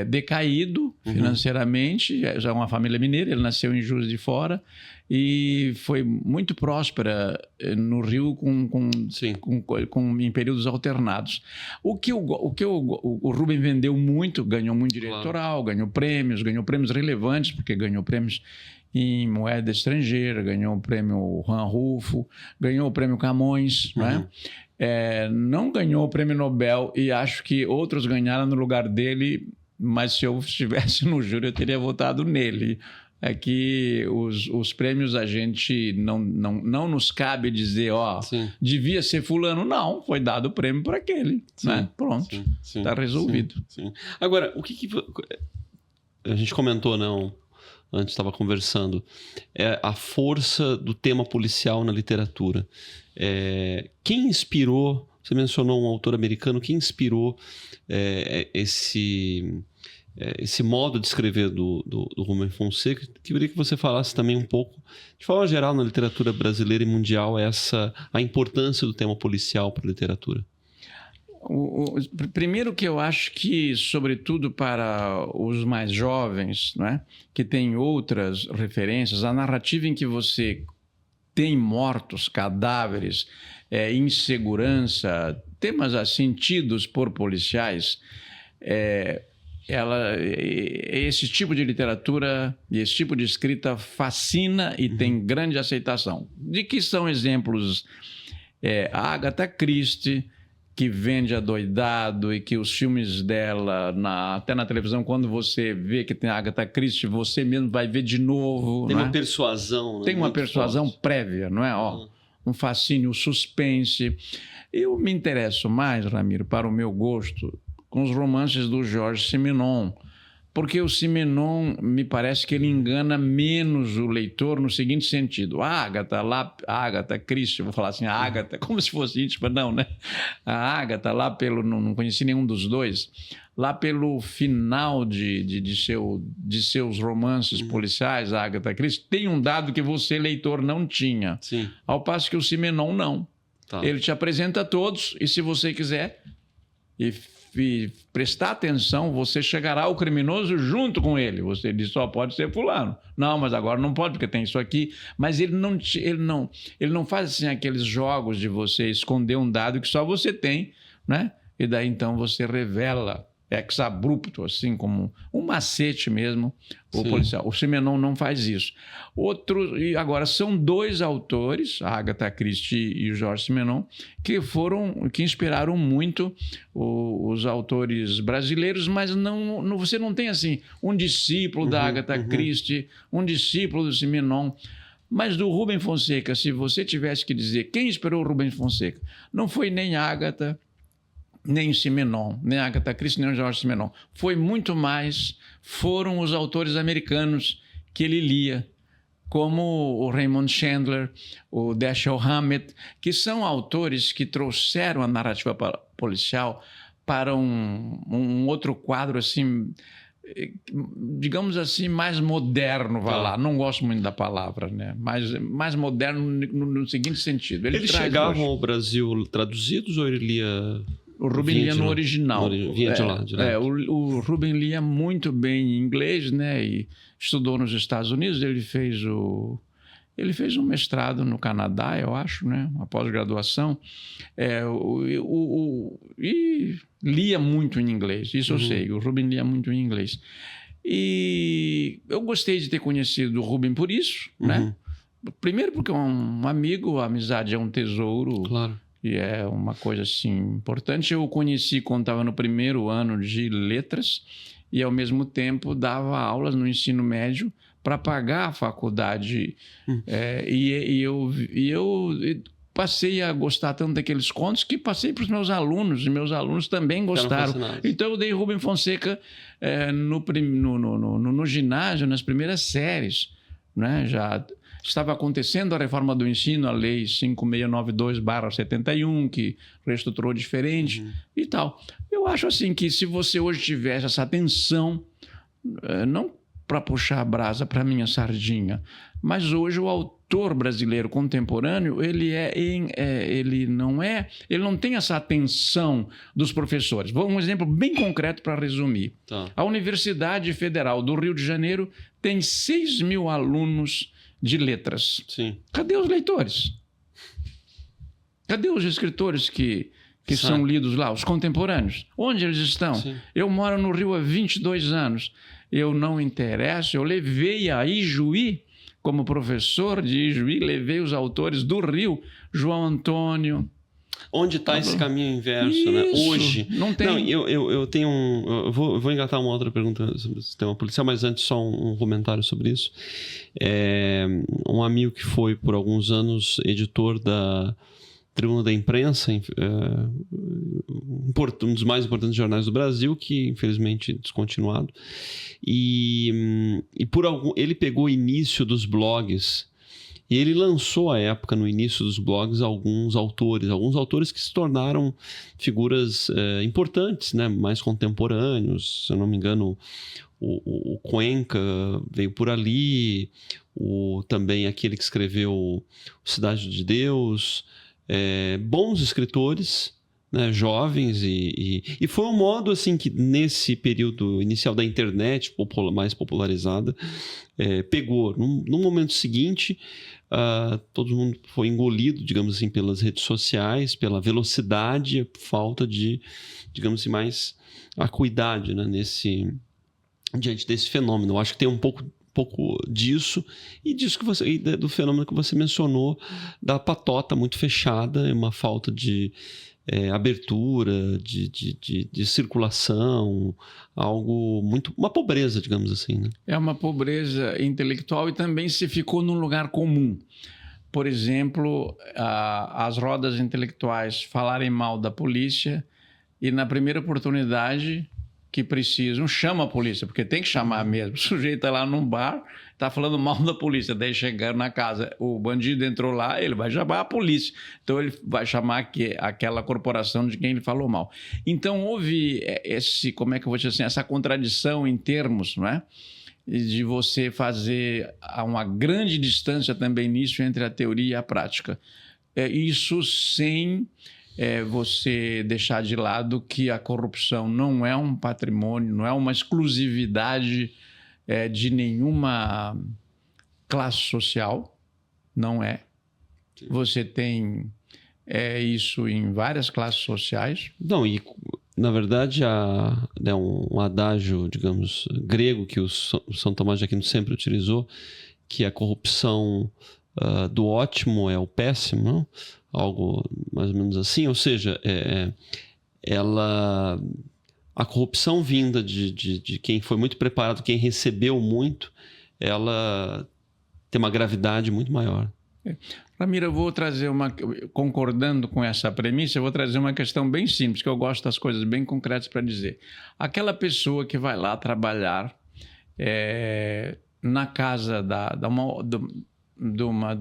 Speaker 2: decaído financeiramente, já é uma família mineira, ele nasceu em Juiz de Fora e foi muito próspera no Rio em períodos alternados. O Rubem vendeu muito, ganhou muito direito autoral, ganhou prêmios relevantes, porque ganhou prêmios em moeda estrangeira, ganhou o prêmio Juan Rulfo, ganhou o prêmio Camões, né? Não ganhou o prêmio Nobel e acho que outros ganharam no lugar dele, mas se eu estivesse no júri eu teria votado nele. É que os prêmios a gente não nos cabe dizer, devia ser fulano. Não, foi dado o prêmio para aquele. Né? Pronto, está resolvido.
Speaker 1: Sim. Agora, o que a gente comentou, não? Antes estava conversando, a força do tema policial na literatura. Quem inspirou, você mencionou um autor americano, quem inspirou esse modo de escrever do Rubem Fonseca? Queria que você falasse também um pouco, de forma geral, na literatura brasileira e mundial, a importância do tema policial para a literatura.
Speaker 2: Primeiro que eu acho que, sobretudo para os mais jovens, né, que têm outras referências, a narrativa em que você tem mortos, cadáveres, insegurança, temas assim tidos por policiais, esse tipo de literatura e esse tipo de escrita fascina e tem grande aceitação. De que são exemplos? A Agatha Christie, que vende adoidado e que os filmes dela, até na televisão, quando você vê que tem a Agatha Christie, você mesmo vai ver de novo.
Speaker 1: Tem uma persuasão. Né?
Speaker 2: Tem uma persuasão
Speaker 1: forte.
Speaker 2: prévia, não é? Um fascínio, suspense. Eu me interesso mais, Ramiro, para o meu gosto, com os romances do Georges Simenon, porque o Simenon, me parece que ele engana menos o leitor no seguinte sentido. A Agatha Christie, vou falar assim, a Agatha, como se fosse íntima, não, né? A Agatha, não conheci nenhum dos dois, lá pelo final de seus romances policiais, a Agatha Christie, tem um dado que você, leitor, não tinha.
Speaker 1: Sim.
Speaker 2: Ao passo que o Simenon, não.
Speaker 1: Tá.
Speaker 2: Ele te apresenta todos e, se você quiser e prestar atenção, você chegará ao criminoso junto com ele. Você diz, só pode ser fulano. Não, mas agora não pode, porque tem isso aqui. Mas ele não faz assim aqueles jogos de você esconder um dado que só você tem, né? E daí então você revela ex-abrupto, assim como um macete mesmo, o policial. O Simenon não faz isso. E agora são dois autores, a Agatha Christie e o Georges Simenon, que inspiraram muito os autores brasileiros, mas você não tem assim um discípulo da Agatha Christie, um discípulo do Simenon. Mas do Rubem Fonseca, se você tivesse que dizer quem inspirou o Rubem Fonseca, não foi nem a Agatha, nem o Simenon, nem a Agatha Christie, nem o Georges Simenon. Foram os autores americanos que ele lia, como o Raymond Chandler, o Dashiell Hammett, que são autores que trouxeram a narrativa policial para um outro quadro, assim, digamos assim, mais moderno, vai lá. Não gosto muito da palavra, né? Mais moderno no seguinte sentido.
Speaker 1: Eles chegavam ao Brasil traduzidos ou ele lia...
Speaker 2: O Rubem lia no original.
Speaker 1: Vinha de lá, direto.
Speaker 2: O Rubem lia muito bem em inglês, né? E estudou nos Estados Unidos. Ele fez um mestrado no Canadá, eu acho, né? Uma pós-graduação. E lia muito em inglês, isso eu sei. O Rubem lia muito em inglês. E eu gostei de ter conhecido o Rubem por isso, né? Primeiro porque é um amigo, a amizade é um tesouro.
Speaker 1: Claro.
Speaker 2: E é uma coisa assim importante. Eu o conheci quando estava no primeiro ano de letras e, ao mesmo tempo, dava aulas no ensino médio para pagar a faculdade. E eu passei a gostar tanto daqueles contos que passei para os meus alunos, e meus alunos também gostaram. Então eu dei Rubem Fonseca no ginásio, nas primeiras séries, né? Já estava acontecendo a reforma do ensino, a lei 5692/71, que reestruturou diferente e tal. Eu acho assim que, se você hoje tivesse essa atenção, não para puxar a brasa para minha sardinha, mas hoje o autor brasileiro contemporâneo, ele não tem essa atenção dos professores. Um exemplo bem concreto para resumir.
Speaker 1: Tá.
Speaker 2: A Universidade Federal do Rio de Janeiro tem 6.000 alunos de letras.
Speaker 1: Sim.
Speaker 2: Cadê os leitores? Cadê os escritores que são lidos lá, os contemporâneos? Onde eles estão?
Speaker 1: Sim.
Speaker 2: Eu moro no Rio há 22 anos. Eu não interesso. Eu levei a Ijuí, como professor de Ijuí, levei os autores do Rio, João Antônio.
Speaker 1: Onde está esse caminho inverso, né? Hoje.
Speaker 2: Não tem.
Speaker 1: Não, eu tenho eu vou engatar uma outra pergunta sobre o sistema policial, mas antes só um comentário sobre isso. Um amigo que foi, por alguns anos, editor da Tribuna da Imprensa, um dos mais importantes jornais do Brasil, que infelizmente descontinuado. E ele pegou o início dos blogs. E ele lançou, à época, no início dos blogs, alguns autores que se tornaram figuras importantes, né? Mais contemporâneos. Se eu não me engano, o Cuenca veio por ali, também aquele que escreveu Cidade de Deus. Bons escritores, né, jovens, e foi um modo assim que nesse período inicial da internet mais popularizada, pegou. No momento seguinte, todo mundo foi engolido, digamos assim, pelas redes sociais, pela velocidade, falta de, digamos assim, mais acuidade, né, diante desse fenômeno. Eu acho que tem um pouco disso, e do fenômeno que você mencionou, da patota muito fechada, uma falta de abertura, de circulação, uma pobreza, digamos assim, né?
Speaker 2: É uma pobreza intelectual, e também se ficou num lugar comum. Por exemplo, as rodas intelectuais falarem mal da polícia, e na primeira oportunidade que precisam, chama a polícia, porque tem que chamar mesmo. O sujeito está lá num bar, está falando mal da polícia, daí chegando na casa, o bandido entrou lá, ele vai chamar a polícia. Então ele vai chamar aquela corporação de quem ele falou mal. Então houve como é que eu vou dizer assim, essa contradição em termos, não é? De você fazer uma grande distância também nisso entre a teoria e a prática. Isso sem você deixar de lado que a corrupção não é um patrimônio, não é uma exclusividade de nenhuma classe social, não é. Sim. Você tem isso em várias classes sociais.
Speaker 1: Não, e na verdade um adágio, digamos, grego que o São Tomás de Aquino sempre utilizou, que a corrupção do ótimo é o péssimo, não? Algo mais ou menos assim, ou seja, a corrupção vinda de quem foi muito preparado, quem recebeu muito, ela tem uma gravidade muito maior.
Speaker 2: Ramiro, eu vou trazer concordando com essa premissa, eu vou trazer uma questão bem simples, que eu gosto das coisas bem concretas para dizer. Aquela pessoa que vai lá trabalhar na casa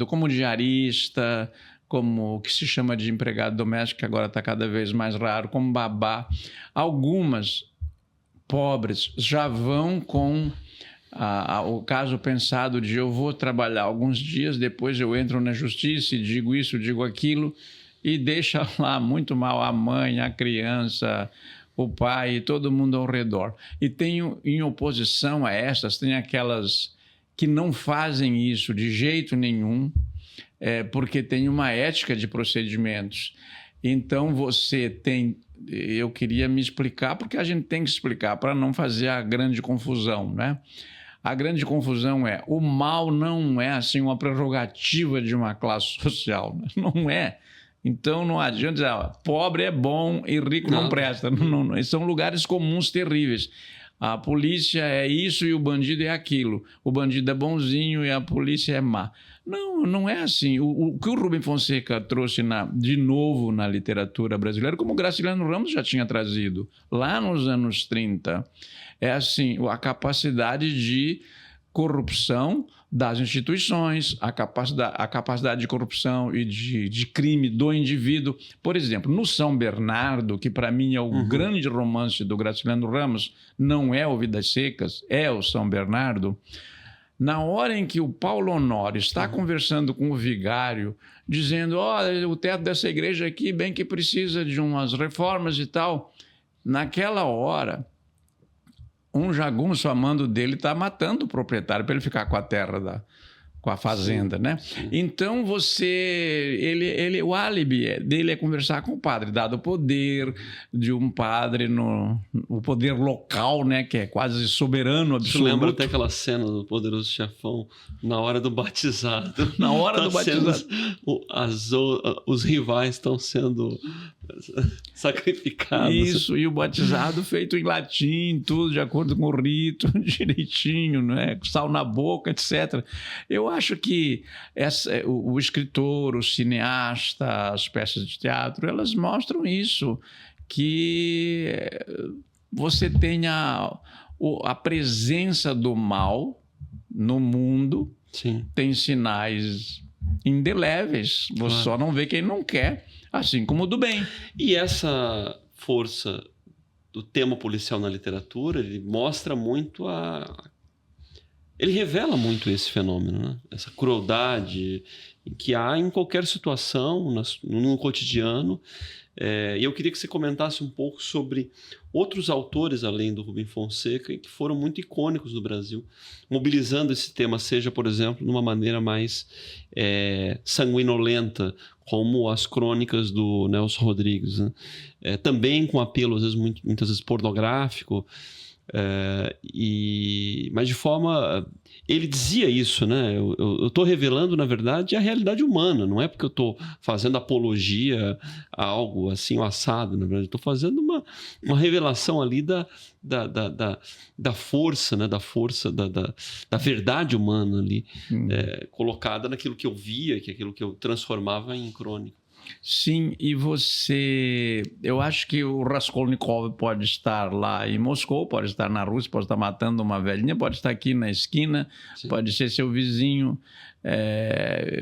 Speaker 2: como diarista, como o que se chama de empregado doméstico, que agora está cada vez mais raro, como babá. Algumas pobres já vão com o caso pensado de eu vou trabalhar alguns dias, depois eu entro na justiça e digo isso, digo aquilo, e deixa lá muito mal a mãe, a criança, o pai e todo mundo ao redor. E tenho, em oposição a essas, tem aquelas que não fazem isso de jeito nenhum, porque tem uma ética de procedimentos. Então eu queria me explicar, porque a gente tem que explicar para não fazer a grande confusão, né? A grande confusão o mal não é assim uma prerrogativa de uma classe social, né? Não é. Então não adianta dizer, pobre é bom e rico não presta. Não, são lugares comuns terríveis. A polícia é isso e o bandido é aquilo. O bandido é bonzinho e a polícia é má. Não é assim. O que o Rubem Fonseca trouxe de novo na literatura brasileira, como o Graciliano Ramos já tinha trazido lá nos anos 30, é assim, a capacidade de corrupção das instituições, a capacidade de corrupção e de crime do indivíduo. Por exemplo, no São Bernardo, que para mim é o grande romance do Graciliano Ramos, não é o Vidas Secas, é o São Bernardo. Na hora em que o Paulo Honório está conversando com o vigário, dizendo, o teto dessa igreja aqui bem que precisa de umas reformas e tal, naquela hora, um jagunço amando dele está matando o proprietário para ele ficar com a terra com a fazenda, sim, né? Sim. Então o álibi dele é conversar com o padre, dado o poder de um padre o poder local, né? Que é quase soberano, absoluto.
Speaker 1: Isso lembra até aquela cena do Poderoso Chefão na hora do batizado.
Speaker 2: Na hora do batizado.
Speaker 1: Os rivais estão sendo sacrificados.
Speaker 2: Isso, e o batizado feito em latim, tudo de acordo com o rito, direitinho, né? Sal na boca, etc. Eu acho que o escritor, o cineasta, as peças de teatro, elas mostram isso, que você tenha a presença do mal no mundo, sim, tem sinais indeléveis, você só não vê quem não quer, assim como o do bem.
Speaker 1: E essa força do tema policial na literatura, ele mostra muito ele revela muito esse fenômeno, né? Essa crueldade que há em qualquer situação, no cotidiano. E eu queria que você comentasse um pouco sobre outros autores, além do Rubem Fonseca, que foram muito icônicos no Brasil, mobilizando esse tema, seja, por exemplo, de uma maneira mais sanguinolenta, como as crônicas do Nelson Rodrigues, né? Também com apelo, às vezes, muitas vezes pornográfico, mas de forma... Ele dizia isso, né? Eu estou revelando, na verdade, a realidade humana. Não é porque eu estou fazendo apologia a algo assim, o assado, na verdade. Estou fazendo uma revelação ali da força, né? Da verdade humana ali, colocada naquilo que eu via, que é aquilo que eu transformava em crônica.
Speaker 2: Sim, e eu acho que o Raskolnikov pode estar lá em Moscou, pode estar na Rússia, pode estar matando uma velhinha, pode estar aqui na esquina, sim, pode ser seu vizinho,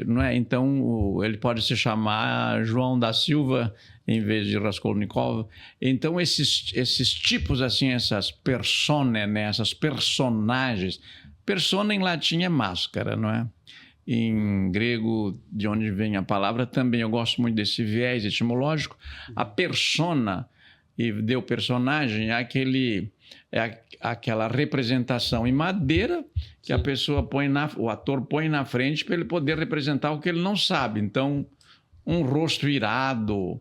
Speaker 2: não é? Então ele pode se chamar João da Silva em vez de Raskolnikov. Então esses tipos assim, essas personas, né? Essas personagens, persona em latim é máscara, não é? Em grego, de onde vem a palavra, também eu gosto muito desse viés etimológico. A persona, e deu personagem, é aquela representação em madeira que, sim, a pessoa o ator põe na frente para ele poder representar o que ele não sabe. Então, um rosto irado,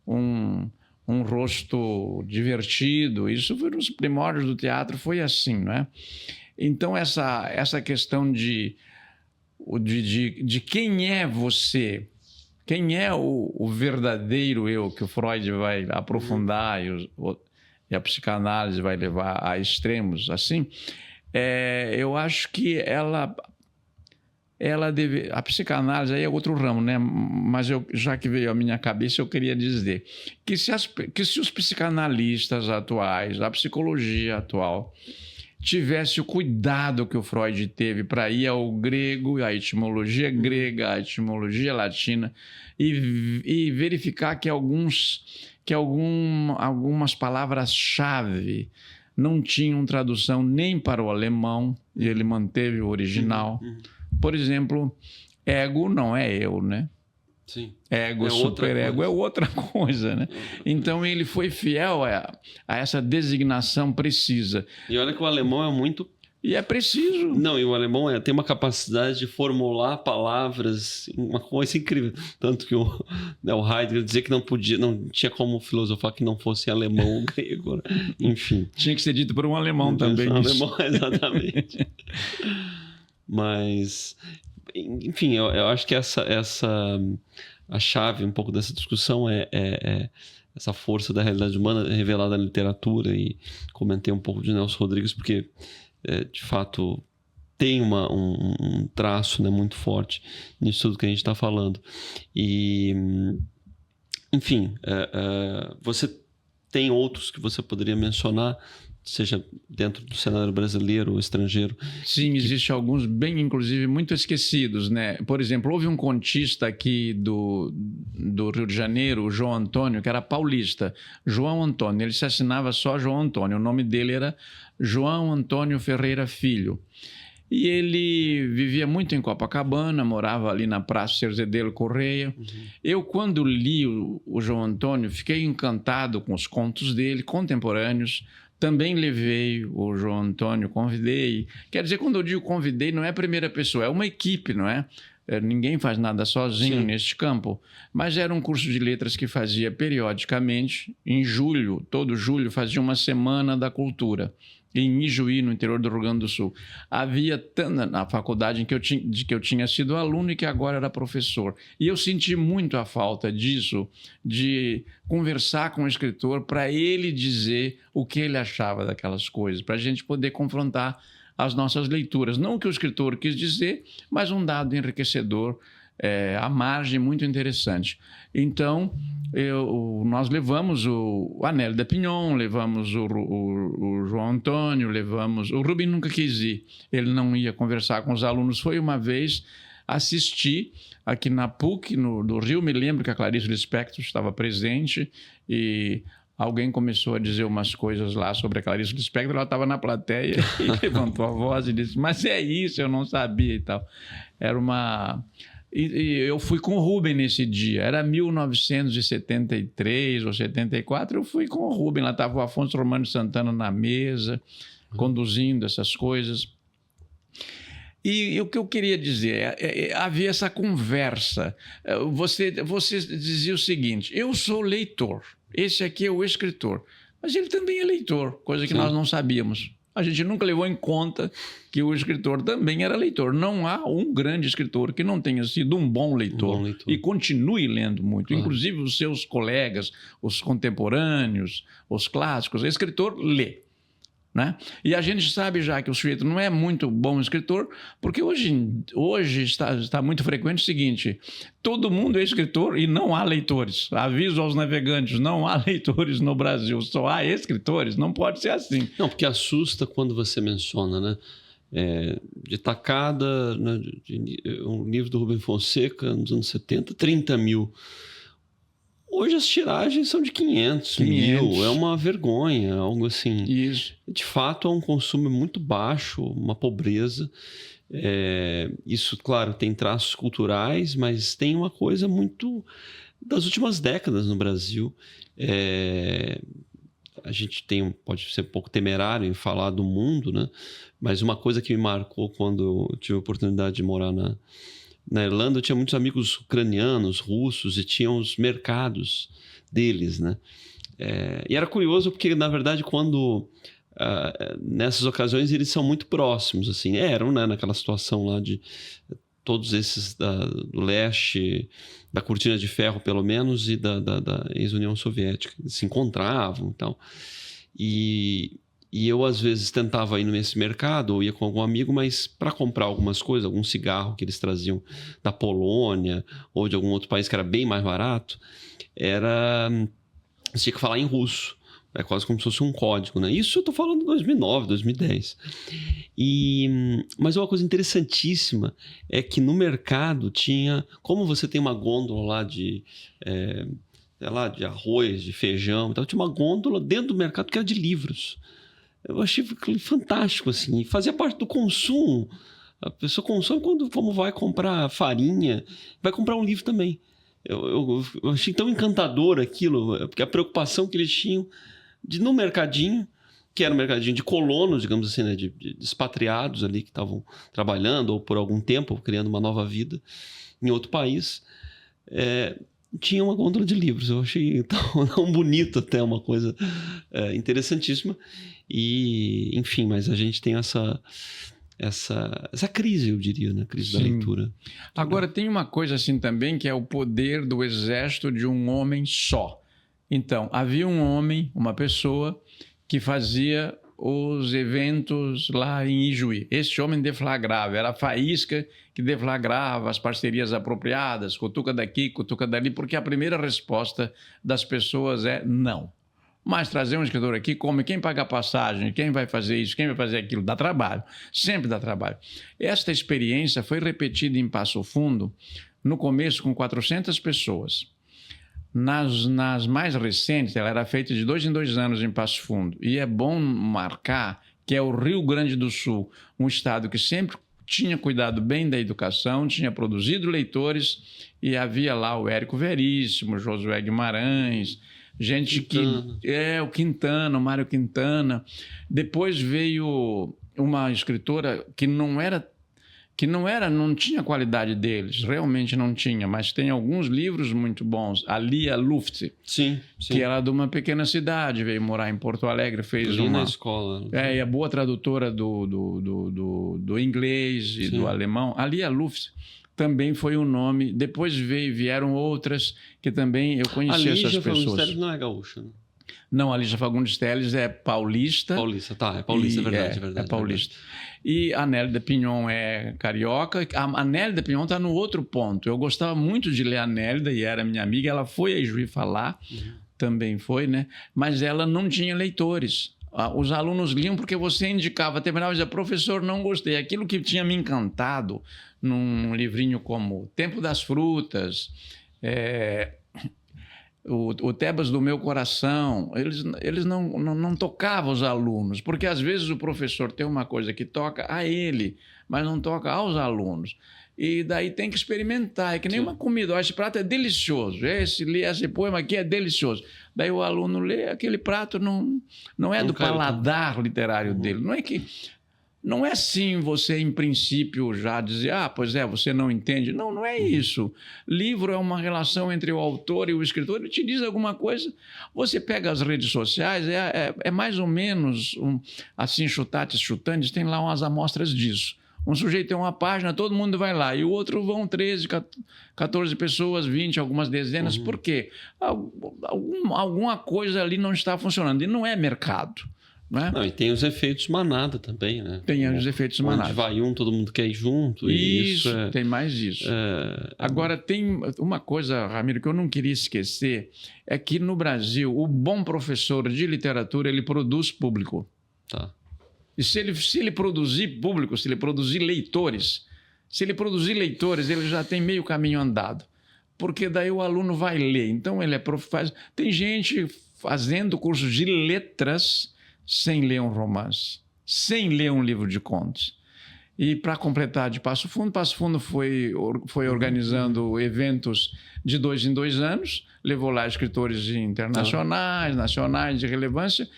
Speaker 2: um rosto divertido, isso foi nos primórdios do teatro, foi assim, não é? Então, essa questão de quem é você, quem é o verdadeiro eu, que o Freud vai aprofundar e a psicanálise vai levar a extremos assim, eu acho que a psicanálise aí é outro ramo, né? Mas já que veio à minha cabeça, eu queria dizer que se os psicanalistas atuais, a psicologia atual, tivesse o cuidado que o Freud teve para ir ao grego, à etimologia grega, à etimologia latina, e verificar que algumas palavras-chave não tinham tradução nem para o alemão, e ele manteve o original. Por exemplo, ego não é eu, né?
Speaker 1: Sim.
Speaker 2: Ego, superego é outra coisa, né? Então ele foi fiel a essa designação precisa.
Speaker 1: E olha que o alemão é muito...
Speaker 2: E é preciso.
Speaker 1: Não, e o alemão tem uma capacidade de formular palavras, uma coisa incrível. Tanto que o Heidegger dizia que não tinha como filosofar que não fosse alemão ou grego, né? Enfim.
Speaker 2: Tinha que ser dito por um alemão também.
Speaker 1: Alemão, exatamente. Mas... Enfim, eu acho que a chave um pouco dessa discussão é essa força da realidade humana revelada na literatura, e comentei um pouco de Nelson Rodrigues porque, de fato, tem um traço, né, muito forte nisso tudo que a gente está falando. E, enfim, você tem outros que você poderia mencionar, seja dentro do cenário brasileiro ou estrangeiro?
Speaker 2: Sim, existem alguns bem, inclusive, muito esquecidos, né? Por exemplo, houve um contista aqui do Rio de Janeiro, o João Antônio, que era paulista. João Antônio, ele se assinava só João Antônio, o nome dele era João Antônio Ferreira Filho. E ele vivia muito em Copacabana, morava ali na Praça Cerzedelo Correia. Uhum. Eu, quando li o João Antônio, fiquei encantado com os contos dele, contemporâneos. Também levei o João Antônio, convidei. Quer dizer, quando eu digo convidei, não é a primeira pessoa, é uma equipe, não é? Ninguém faz nada sozinho, sim, neste campo. Mas era um curso de letras que fazia periodicamente, em julho, todo julho, fazia uma semana da cultura, em Ijuí, no interior do Rio Grande do Sul. Havia na faculdade de que eu tinha sido aluno e que agora era professor. E eu senti muito a falta disso, de conversar com o escritor para ele dizer o que ele achava daquelas coisas, para a gente poder confrontar as nossas leituras. Não o que o escritor quis dizer, mas um dado enriquecedor, à margem, muito interessante. Então, nós levamos o Anélio da Pignon, levamos o João Antônio, levamos... O Rubem nunca quis ir, ele não ia conversar com os alunos. Foi uma vez assistir aqui na PUC, do Rio, me lembro que a Clarice Lispector estava presente, e alguém começou a dizer umas coisas lá sobre a Clarice Lispector, ela estava na plateia e levantou a voz e disse, mas é isso, eu não sabia e tal. Era uma... E eu fui com o Rubem nesse dia, era 1973 ou 74, eu fui com o Rubem, lá estava o Afonso Romano Santana na mesa, conduzindo essas coisas. E o que eu queria dizer, havia essa conversa. Você dizia o seguinte, eu sou leitor, esse aqui é o escritor, mas ele também é leitor, coisa que nós não sabíamos. A gente nunca levou em conta que o escritor também era leitor. Não há um grande escritor que não tenha sido um bom leitor, e continue lendo muito. Inclusive os seus colegas, os contemporâneos, os clássicos. O escritor lê. Né? E a gente sabe já que o sujeito não é muito bom escritor, porque hoje está muito frequente o seguinte, todo mundo é escritor e não há leitores. Aviso aos navegantes, não há leitores no Brasil, só há escritores, não pode ser assim.
Speaker 1: Não, porque assusta quando você menciona, né? De tacada, né, um livro do Rubem Fonseca, nos anos 70, 30 mil. Hoje as tiragens são de 500 mil, é uma vergonha, algo assim.
Speaker 2: Isso.
Speaker 1: De fato, é um consumo muito baixo, uma pobreza. Isso, claro, tem traços culturais, mas tem uma coisa muito das últimas décadas no Brasil. A gente pode ser um pouco temerário em falar do mundo, né? Mas uma coisa que me marcou quando eu tive a oportunidade de morar na Irlanda, eu tinha muitos amigos ucranianos, russos, e tinham os mercados deles, né? E era curioso porque, na verdade, nessas ocasiões, eles são muito próximos, assim. Eram, né, naquela situação lá de todos esses do leste, da cortina de ferro, pelo menos, e da ex-União Soviética. Eles se encontravam e tal. E eu, às vezes, tentava ir nesse mercado, ou ia com algum amigo, mas para comprar algumas coisas, algum cigarro que eles traziam da Polônia ou de algum outro país que era bem mais barato, você tinha que falar em russo. É quase como se fosse um código, né? Isso eu estou falando de 2009, 2010. Mas uma coisa interessantíssima é que no mercado tinha... Como você tem uma gôndola lá de arroz, de feijão e tal, tinha uma gôndola dentro do mercado que era de livros. Eu achei fantástico, assim, fazia parte do consumo. A pessoa consome como vai comprar farinha, vai comprar um livro também. Eu achei tão encantador aquilo, porque a preocupação que eles tinham no mercadinho, que era um mercadinho de colonos, digamos assim, né, de expatriados ali que estavam trabalhando ou por algum tempo criando uma nova vida em outro país, tinha uma gôndola de livros. Eu achei tão bonito, até uma coisa interessantíssima. E, enfim, mas a gente tem essa crise, eu diria, né? Crise da leitura.
Speaker 2: Agora, tem uma coisa assim também, que é o poder do exército de um homem só. Então, havia um homem, uma pessoa, que fazia os eventos lá em Ijuí. Este homem deflagrava, era a faísca que deflagrava as parcerias apropriadas, cutuca daqui, cutuca dali, porque a primeira resposta das pessoas é não. Mas trazer um escritor aqui, quem paga a passagem, quem vai fazer isso, quem vai fazer aquilo, dá trabalho, sempre dá trabalho. Esta experiência foi repetida em Passo Fundo, no começo com 400 pessoas. Nas mais recentes, ela era feita de 2 em 2 anos em Passo Fundo. E é bom marcar que é o Rio Grande do Sul, um estado que sempre tinha cuidado bem da educação, tinha produzido leitores, e havia lá o Érico Veríssimo, Josué Guimarães, gente o Quintana, o Mário Quintana. Depois veio uma escritora que não tinha qualidade deles, realmente não tinha, mas tem alguns livros muito bons. A Lia Luft,
Speaker 1: sim.
Speaker 2: Que era de uma pequena cidade, veio morar em Porto Alegre, fez
Speaker 1: na escola.
Speaker 2: E a boa tradutora do inglês e do alemão. A Lia Luft também foi um nome. Depois vieram outras que também eu conheci essas pessoas. A Lígia Fagundes Telles
Speaker 1: não é gaúcha, né?
Speaker 2: Não, a Lígia Fagundes Telles é paulista.
Speaker 1: É paulista, é verdade.
Speaker 2: É paulista. E a Nélida Pinhon é carioca. A Nélida Pinhon está no outro ponto. Eu gostava muito de ler a Nélida e era minha amiga. Ela foi a Ijuí falar, também foi, né? Mas ela não tinha leitores. Os alunos liam porque você indicava, terminava e dizia, professor, não gostei. Aquilo que tinha me encantado num livrinho como Tempo das Frutas, o Tebas do Meu Coração, eles não tocavam os alunos, porque às vezes o professor tem uma coisa que toca a ele, mas não toca aos alunos. E daí tem que experimentar, é que nem uma comida. Esse prato é delicioso, esse poema aqui é delicioso. Daí o aluno lê, aquele prato não é do paladar literário dele. Não é assim você, em princípio, já dizer, pois é, você não entende. Não é isso. Livro é uma relação entre o autor e o escritor. Ele te diz alguma coisa, você pega as redes sociais, é mais ou menos, assim, chutantes, tem lá umas amostras disso. Um sujeito tem uma página, todo mundo vai lá, e o outro vão 13, 14 pessoas, 20, algumas dezenas. Por quê? Alguma coisa ali não está funcionando, e não é mercado. Né?
Speaker 1: Não, e tem os efeitos manada também, né?
Speaker 2: Tem os efeitos manada.
Speaker 1: Onde vai todo mundo quer ir junto.
Speaker 2: Isso, tem mais isso. Agora, tem uma coisa, Ramiro, que eu não queria esquecer, é que no Brasil, o bom professor de literatura, ele produz público.
Speaker 1: Tá.
Speaker 2: E se ele produzir público, se ele produzir leitores, ele já tem meio caminho andado. Porque daí o aluno vai ler. Então, tem gente fazendo cursos de letras sem ler um romance, sem ler um livro de contos. E para completar de Passo Fundo foi organizando eventos de 2 em 2 anos, levou lá escritores internacionais, nacionais de relevância,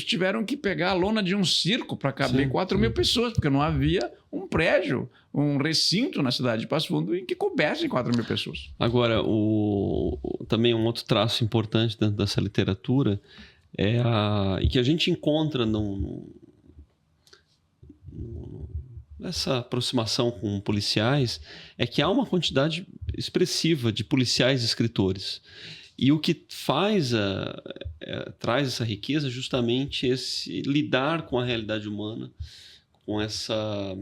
Speaker 2: tiveram que pegar a lona de um circo para caber 4.000 pessoas, porque não havia um prédio, um recinto na cidade de Passo Fundo em que coubessem 4.000 pessoas.
Speaker 1: Agora, também um outro traço importante dentro dessa literatura e que a gente encontra nessa aproximação com policiais, é que há uma quantidade expressiva de policiais escritores. E o que traz essa riqueza é justamente esse lidar com a realidade humana, com essa,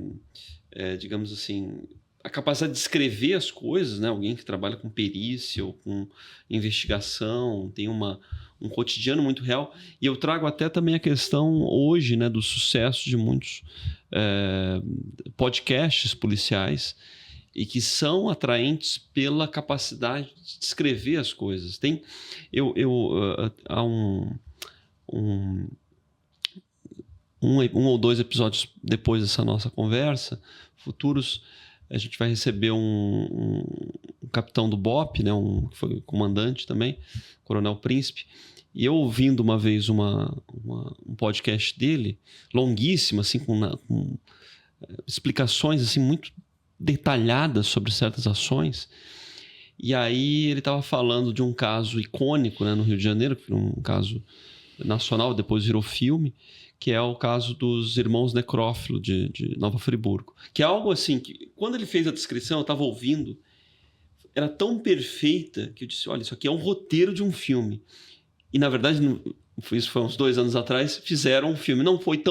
Speaker 1: digamos assim, a capacidade de escrever as coisas, né? Alguém que trabalha com perícia ou com investigação, tem um cotidiano muito real. E eu trago até também a questão hoje, né, do sucesso de muitos podcasts policiais e que são atraentes pela capacidade de descrever as coisas. Há um ou 2 episódios depois dessa nossa conversa, futuros, a gente vai receber um capitão do BOPE, né, que foi comandante também, Coronel Príncipe, e eu ouvindo uma vez um podcast dele, longuíssimo, assim, com explicações assim, muito detalhadas sobre certas ações, e aí ele estava falando de um caso icônico, né, no Rio de Janeiro, que foi um caso nacional, depois virou filme, que é o caso dos irmãos Necrófilo de Nova Friburgo. Que é algo assim, que quando ele fez a descrição, eu estava ouvindo, era tão perfeita que eu disse, olha, isso aqui é um roteiro de um filme. E, na verdade, isso foi uns 2 anos atrás, fizeram um filme. Não foi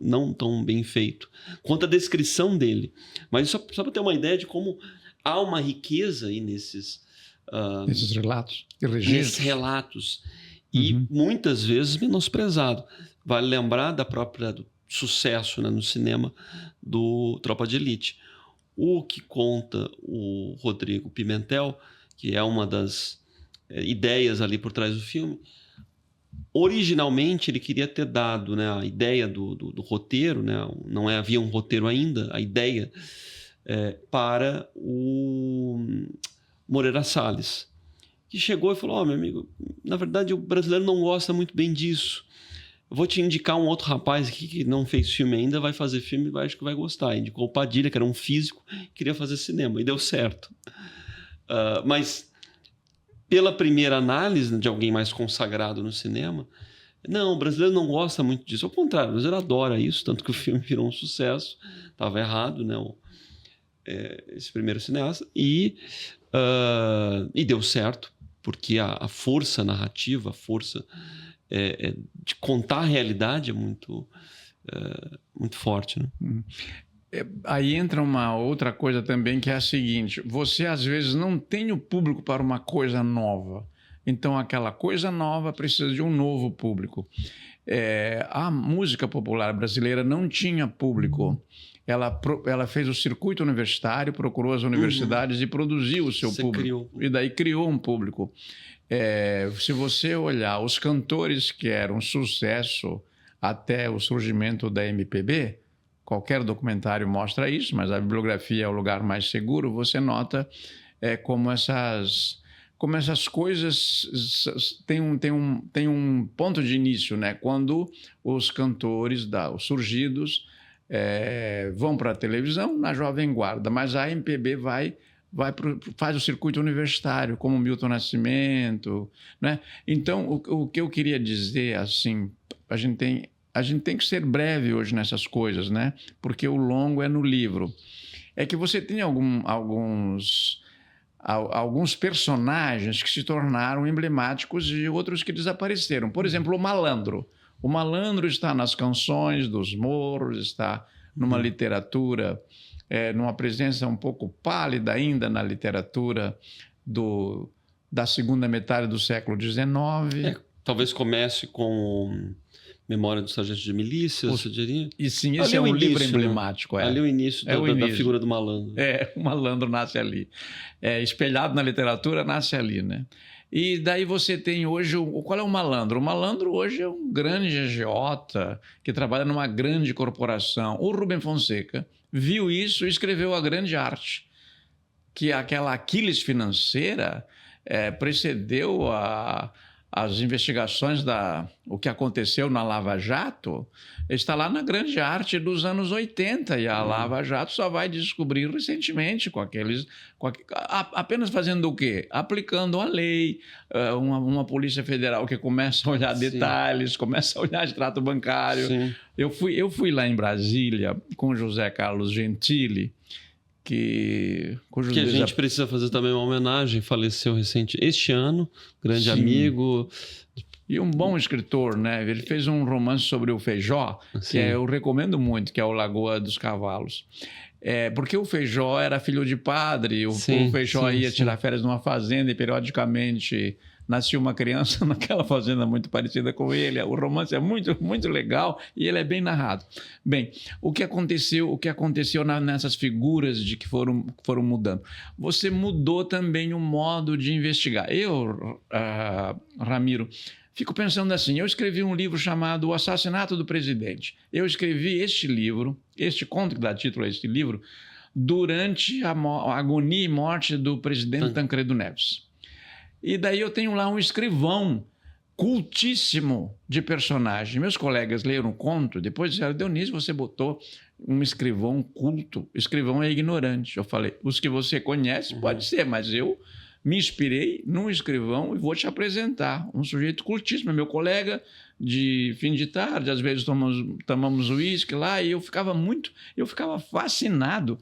Speaker 1: não tão bem feito quanto a descrição dele. Mas só para ter uma ideia de como há uma riqueza aí nesses
Speaker 2: relatos.
Speaker 1: Nesses relatos. E muitas vezes menosprezado. Vale lembrar do sucesso, né, no cinema do Tropa de Elite. O que conta o Rodrigo Pimentel, que é uma das ideias ali por trás do filme, originalmente ele queria ter dado, né, a ideia do roteiro, né, não havia um roteiro ainda, a ideia para o Moreira Salles, que chegou e falou, meu amigo, na verdade o brasileiro não gosta muito bem disso. Eu vou te indicar um outro rapaz aqui que não fez filme ainda, vai fazer filme e acho que vai gostar. Indicou o Padilha, que era um físico, queria fazer cinema, e deu certo. Mas, pela primeira análise de alguém mais consagrado no cinema, não, o brasileiro não gosta muito disso. Ao contrário, o brasileiro adora isso, tanto que o filme virou um sucesso. Estava errado, né? Esse primeiro cineasta. E deu certo, porque a força narrativa, a força de contar a realidade é muito forte, né?
Speaker 2: Aí entra uma outra coisa também, que é a seguinte: você às vezes não tem o público para uma coisa nova, então aquela coisa nova precisa de um novo público. A música popular brasileira não tinha público ela fez o circuito universitário, procurou as universidades e produziu o seu público. E daí criou um público. Se você olhar os cantores que eram sucesso até o surgimento da MPB, qualquer documentário mostra isso, mas a bibliografia é o lugar mais seguro, você nota como essas coisas têm um ponto de início, né? Quando os cantores os surgidos vão para a televisão na Jovem Guarda, mas a MPB faz o circuito universitário, como Milton Nascimento, né? Então, o que eu queria dizer, assim, a gente tem que ser breve hoje nessas coisas, né? Porque o longo é no livro. É que você tem alguns personagens que se tornaram emblemáticos e outros que desapareceram. Por exemplo, o malandro. O malandro está nas canções dos morros, está numa literatura, numa presença um pouco pálida ainda na literatura da segunda metade do século XIX.
Speaker 1: Talvez comece com Memória do Sargento de Milícia, você diria?
Speaker 2: E sim, esse é um livro emblemático.
Speaker 1: Ali é o início da figura do malandro.
Speaker 2: O malandro nasce ali. Espelhado na literatura, nasce ali, né? E daí você tem hoje... Qual é o malandro? O malandro hoje é um grande agiota que trabalha numa grande corporação. O Rubem Fonseca viu isso e escreveu A Grande Arte, que aquela Aquiles financeira precedeu as investigações o que aconteceu na Lava Jato, está lá na Grande Arte dos anos 80, e a Lava Jato só vai descobrir recentemente apenas fazendo o quê? Aplicando a lei, uma Polícia Federal que começa a olhar detalhes, começa a olhar extrato bancário.
Speaker 1: Sim.
Speaker 2: Eu fui lá em Brasília com José Carlos Gentili, que a
Speaker 1: gente precisa fazer também uma homenagem, faleceu este ano, grande amigo.
Speaker 2: E um bom escritor, né? Ele fez um romance sobre o Feijó, que eu recomendo muito, que é o Lagoa dos Cavalos. Porque o Feijó era filho de padre, o Feijó ia tirar férias numa fazenda e periodicamente nascia uma criança naquela fazenda muito parecida com ele. O romance é muito, muito legal e ele é bem narrado. Bem, o que aconteceu nessas figuras que foram mudando? Você mudou também o modo de investigar. Eu, Ramiro, fico pensando assim, eu escrevi um livro chamado O Assassinato do Presidente. Eu escrevi este conto que dá título a este livro, durante a agonia e morte do presidente Tancredo Neves. E daí eu tenho lá um escrivão cultíssimo de personagem. Meus colegas leram o conto, depois disseram, Dionísio, você botou um escrivão culto. Escrivão é ignorante. Eu falei, os que você conhece, pode ser, mas eu me inspirei num escrivão e vou te apresentar. Um sujeito cultíssimo, meu colega de fim de tarde, às vezes tomamos uísque lá, e eu ficava fascinado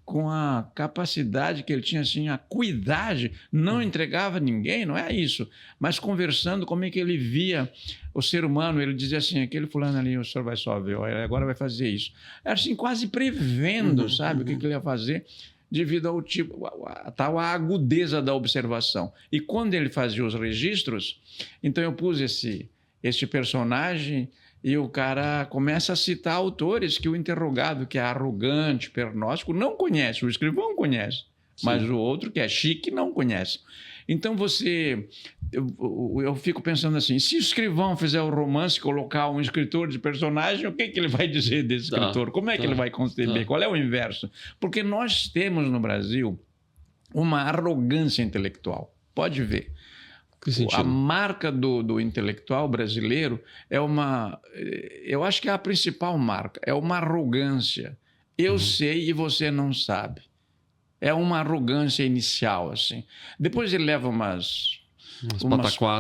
Speaker 2: com a capacidade que ele tinha, assim, a cuidade, não entregava ninguém, não é isso, mas conversando como é que ele via o ser humano. Ele dizia assim, aquele fulano ali, o senhor vai só ver, agora vai fazer isso. Era assim, quase prevendo, sabe, o que ele ia fazer, devido ao a tal agudeza da observação. E quando ele fazia os registros, então eu pus este personagem, e o cara começa a citar autores que o interrogado, que é arrogante, pernóstico, não conhece. O escrivão conhece, mas o outro, que é chique, não conhece. Então eu fico pensando assim, se o escrivão fizer o romance, colocar um escritor de personagem, o que ele vai dizer desse escritor? Como é que ele vai conceber? Qual é o inverso? Porque nós temos no Brasil uma arrogância intelectual. Pode ver. A marca do intelectual brasileiro eu acho que é a principal marca, é uma arrogância. Eu sei e você não sabe. É uma arrogância inicial, assim. Depois ele leva umas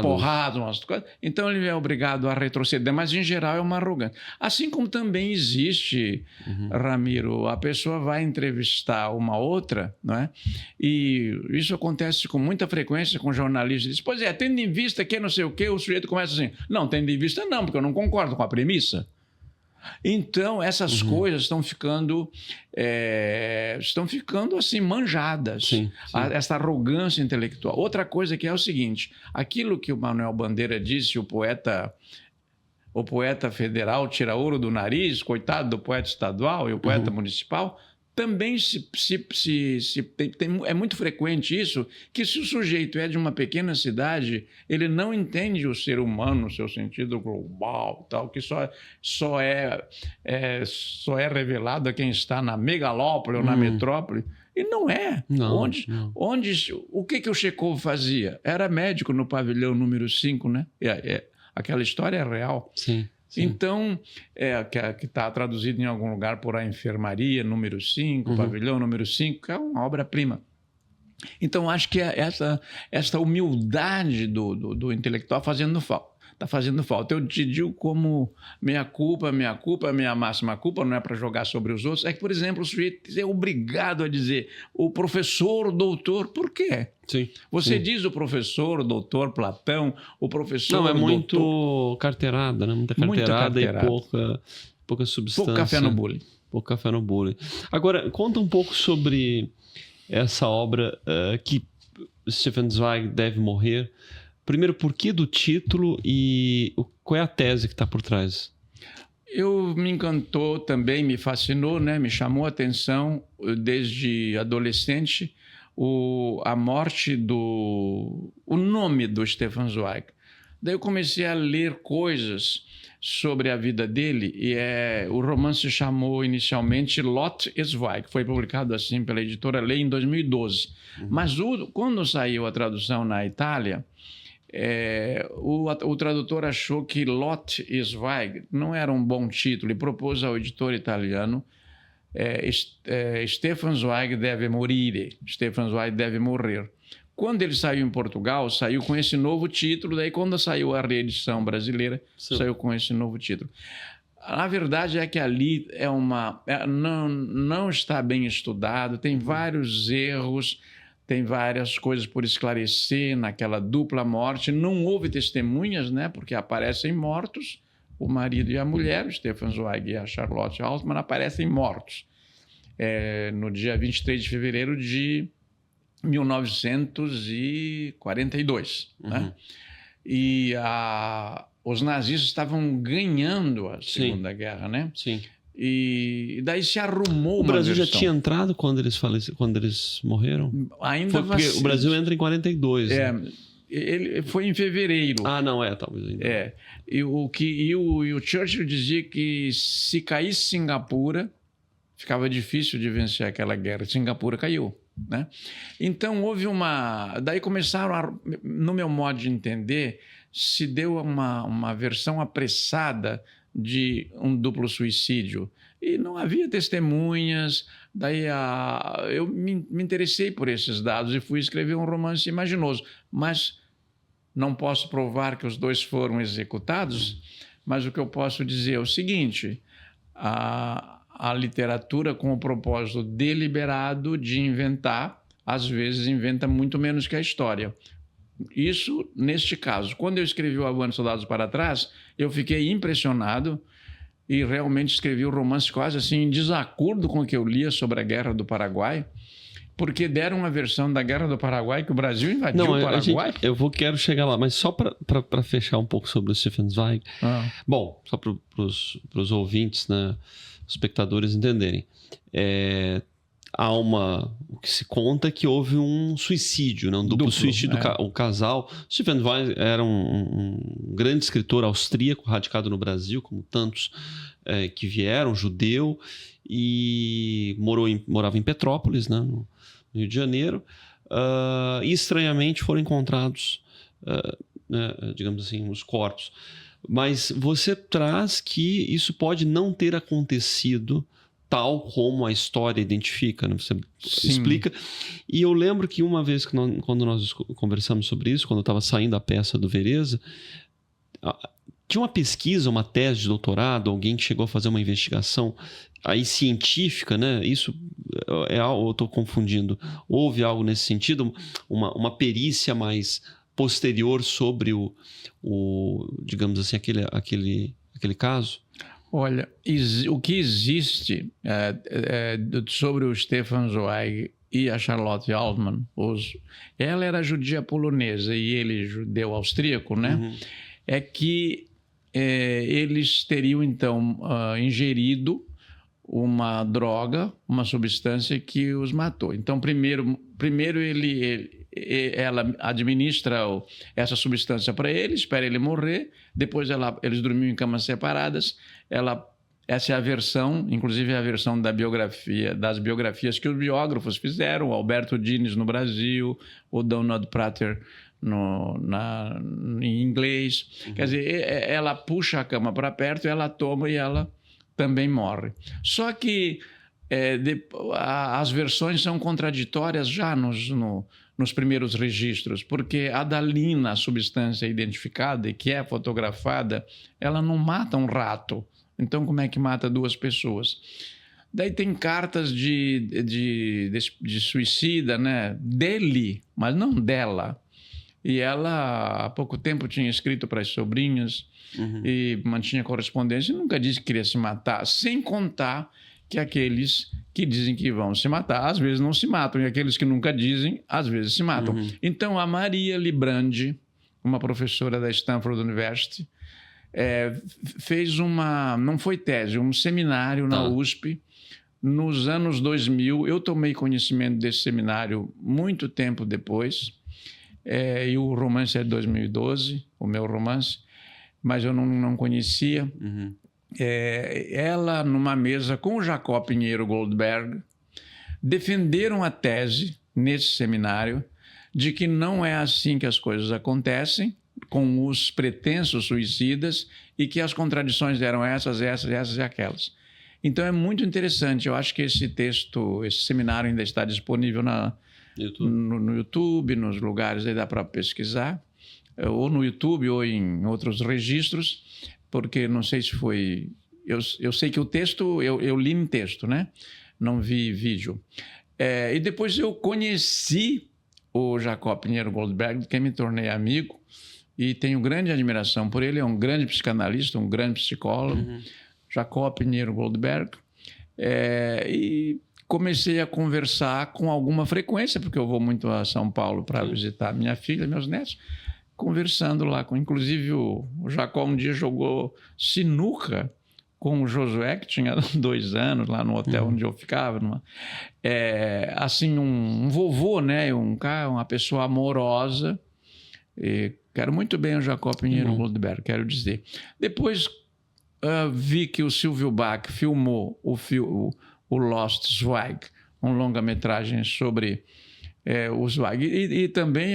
Speaker 2: porradas, umas coisas, então ele é obrigado a retroceder, mas em geral é uma arrogância. Assim como também existe, Ramiro, a pessoa vai entrevistar uma outra, não é? E isso acontece com muita frequência com jornalistas. Diz, pois é, tendo em vista que não sei o quê, o sujeito começa assim, não, tendo em vista não, porque eu não concordo com a premissa. Então, essas coisas estão ficando assim, manjadas.
Speaker 1: Sim.
Speaker 2: Essa arrogância intelectual. Outra coisa que é o seguinte, aquilo que o Manuel Bandeira disse, o poeta o poeta federal tira ouro do nariz, coitado do poeta estadual e o poeta municipal, também é muito frequente isso, que se o sujeito é de uma pequena cidade, ele não entende o ser humano no seu sentido global, tal, que só é revelado a quem está na megalópole ou na metrópole. E não é.
Speaker 1: Não.
Speaker 2: O que o Chekhov fazia? Era médico no pavilhão número 5, né? Aquela história é real.
Speaker 1: Sim.
Speaker 2: Então, que está traduzido em algum lugar por A Enfermaria, número 5, Pavilhão número 5, que é uma obra-prima. Então, acho que essa humildade do intelectual está fazendo falta. Eu te digo como minha máxima culpa, não é para jogar sobre os outros, é que, por exemplo, o sujeito é obrigado a dizer o professor, o doutor, por quê?
Speaker 1: Sim.
Speaker 2: Você diz o professor, o doutor Platão, o professor...
Speaker 1: Não, é muito carteirada, né? Muita carteirada e pouca substância.
Speaker 2: Pouco café no bule.
Speaker 1: Pouco café no bule. Agora, conta um pouco sobre essa obra que Stefan Zweig deve morrer. Primeiro, por que do título e qual é a tese que está por trás?
Speaker 2: Me encantou também, me fascinou, né? Me chamou a atenção desde adolescente a morte o nome do Stefan Zweig. Daí eu comecei a ler coisas sobre a vida dele e o romance se chamou inicialmente Lot Zweig, foi publicado assim pela editora Lei em 2012. Mas quando saiu a tradução na Itália, o tradutor achou que Lot Zweig não era um bom título e propôs ao editor italiano Stefan Zweig deve morire, Stefan Zweig deve morrer. Quando ele saiu em Portugal, saiu com esse novo título, daí quando saiu a reedição brasileira, saiu com esse novo título. A verdade é que ali não está bem estudado, tem vários erros, tem várias coisas por esclarecer naquela dupla morte. Não houve testemunhas, né? Porque aparecem mortos, o marido e a mulher, o Stefan Zweig e a Charlotte Altmann, aparecem mortos. No dia 23 de fevereiro de 1942. Né? E os nazistas estavam ganhando a Segunda Guerra, né?
Speaker 1: Sim.
Speaker 2: E daí se arrumou
Speaker 1: o Brasil já tinha entrado quando eles morreram?
Speaker 2: Ainda
Speaker 1: porque o Brasil entra em 42. Né?
Speaker 2: Ele foi em fevereiro.
Speaker 1: Talvez ainda.
Speaker 2: E o Churchill dizia que se caísse Singapura, ficava difícil de vencer aquela guerra. Singapura caiu, né? Então houve daí começaram no meu modo de entender, se deu uma versão apressada de um duplo suicídio. E não havia testemunhas. Daí eu me interessei por esses dados e fui escrever um romance imaginoso. Mas não posso provar que os dois foram executados, mas o que eu posso dizer é o seguinte: a literatura, com o propósito deliberado de inventar, às vezes inventa muito menos que a história. Isso, neste caso. Quando eu escrevi o Avante Soldados para Trás, eu fiquei impressionado e realmente escrevi o romance quase assim em desacordo com o que eu lia sobre a Guerra do Paraguai, porque deram uma versão da Guerra do Paraguai que o Brasil invadiu o Paraguai.
Speaker 1: Quero chegar lá, mas só para fechar um pouco sobre o Stefan Zweig. Bom, só para os ouvintes, né, os espectadores entenderem. O que se conta é que houve um suicídio, né? Um duplo suicídio. O casal. Stefan Zweig era um grande escritor austríaco, radicado no Brasil, como tantos que vieram, judeu, e morava em Petrópolis, né? No Rio de Janeiro. E estranhamente foram encontrados, digamos assim, os corpos. Mas você traz que isso pode não ter acontecido tal como a história identifica, né? Você explica. E eu lembro que uma vez quando nós conversamos sobre isso, quando eu estava saindo a peça do Vereza, tinha uma pesquisa, uma tese de doutorado, alguém que chegou a fazer uma investigação aí científica, né? Isso eu estou confundindo. Houve algo nesse sentido, uma perícia mais posterior sobre digamos assim, aquele caso?
Speaker 2: Olha, o que existe sobre o Stefan Zweig e a Charlotte Altmann, ela era judia polonesa e ele judeu austríaco, né? É que eles teriam, então, ingerido uma droga, uma substância que os matou. Então, primeiro ela administra essa substância para ele, espera ele morrer, depois eles dormiam em camas separadas, essa é a versão, inclusive é a versão das biografias que os biógrafos fizeram, o Alberto Dines no Brasil, o Donald Prater em inglês. Quer dizer, ela puxa a cama para perto, ela toma e ela também morre. Só que as versões são contraditórias já nos primeiros registros, porque a dalina, a substância identificada e que é fotografada, ela não mata um rato. Então, como é que mata 2 pessoas? Daí tem cartas de suicida, né? Dele, mas não dela. E ela, há pouco tempo, tinha escrito para as sobrinhas e mantinha correspondência e nunca disse que queria se matar, sem contar que aqueles que dizem que vão se matar, às vezes não se matam, e aqueles que nunca dizem, às vezes se matam. Então, a Maria Librandi, uma professora da Stanford University, fez não foi tese, um seminário na USP, nos anos 2000. Eu tomei conhecimento desse seminário muito tempo depois, e o romance é de 2012, o meu romance, mas eu não conhecia. Ela, numa mesa com o Jacob Pinheiro Goldberg, defenderam a tese, nesse seminário, de que não é assim que as coisas acontecem, com os pretensos suicidas, e que as contradições eram essas e aquelas. Então, é muito interessante. Eu acho que esse texto, esse seminário ainda está disponível no YouTube, nos lugares, aí dá para pesquisar, ou no YouTube ou em outros registros, porque não sei se foi... Eu sei que o texto, eu li em texto, né? Não vi vídeo. E depois eu conheci o Jacob Pinheiro Goldberg, de quem me tornei amigo, e tenho grande admiração por ele. É um grande psicanalista, um grande psicólogo, Jacob Pinheiro Goldberg. E comecei a conversar com alguma frequência, porque eu vou muito a São Paulo para visitar minha filha, meus netos, conversando lá com... Inclusive, o Jacob um dia jogou sinuca com o Josué, que tinha 2 anos, lá no hotel onde eu ficava. Assim, um vovô, né? Uma pessoa amorosa. Quero muito bem o Jacob Pinheiro Goldberg, quero dizer. Depois vi que o Silvio Bach filmou o Lost Zweig, um longa-metragem sobre o Zweig. E também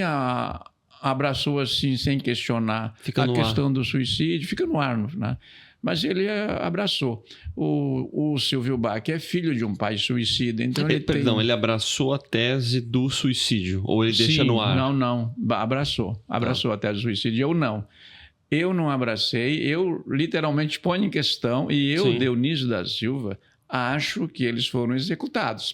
Speaker 2: abraçou, assim, sem questionar, a questão do suicídio. Fica no ar, né? Mas ele abraçou. O Silvio Bach é filho de um pai suicida. Então
Speaker 1: ele abraçou a tese do suicídio? Ou ele deixa no ar?
Speaker 2: Não. Abraçou a tese do suicídio. Eu não abracei. Eu literalmente ponho em questão. E eu, Dionísio da Silva, acho que eles foram executados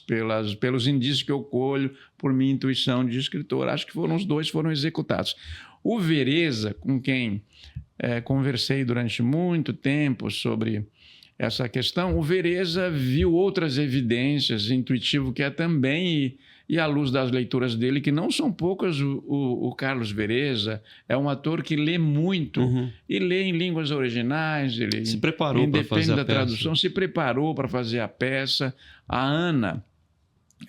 Speaker 2: pelos indícios que eu colho, por minha intuição de escritor. Acho que os 2 foram executados. O Vereza, com quem conversei durante muito tempo sobre essa questão, o Vereza viu outras evidências, intuitivo que é também, e à luz das leituras dele, que não são poucas. O Carlos Vereza é um ator que lê muito, e lê em línguas originais. Ele
Speaker 1: se preparou para fazer a peça.
Speaker 2: Tradução, se preparou para fazer a peça. A Ana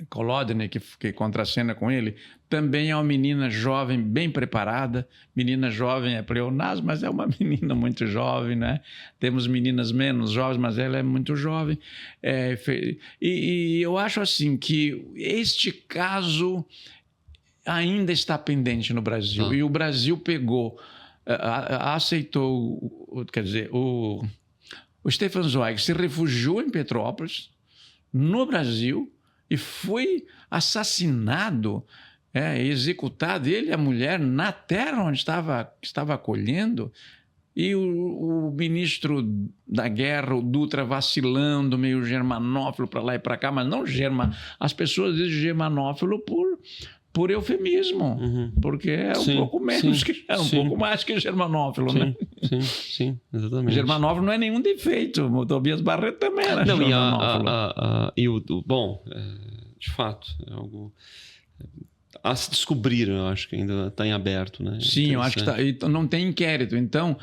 Speaker 2: Kolodny, que contracena com ele, também é uma menina jovem, bem preparada. Menina jovem é pleonasmo, mas é uma menina muito jovem, né? Temos meninas menos jovens, mas ela é muito jovem. E eu acho assim que este caso ainda está pendente no Brasil. E o Brasil aceitou, quer dizer, o Stefan Zweig se refugiou em Petrópolis, no Brasil, e foi assassinado, executado, ele e a mulher, na terra onde estava acolhendo. E o ministro da guerra, o Dutra, vacilando, meio germanófilo para lá e para cá, mas não as pessoas dizem germanófilo por eufemismo, porque é um pouco menos um pouco mais que germanófilo, né?
Speaker 1: Sim, exatamente.
Speaker 2: Germanófilo não é nenhum defeito. O Tobias Barreto também era germanófilo.
Speaker 1: Bom, de fato, é algo... a se descobrir, eu acho que ainda está em aberto, né?
Speaker 2: Sim, eu acho que não tem inquérito. Então,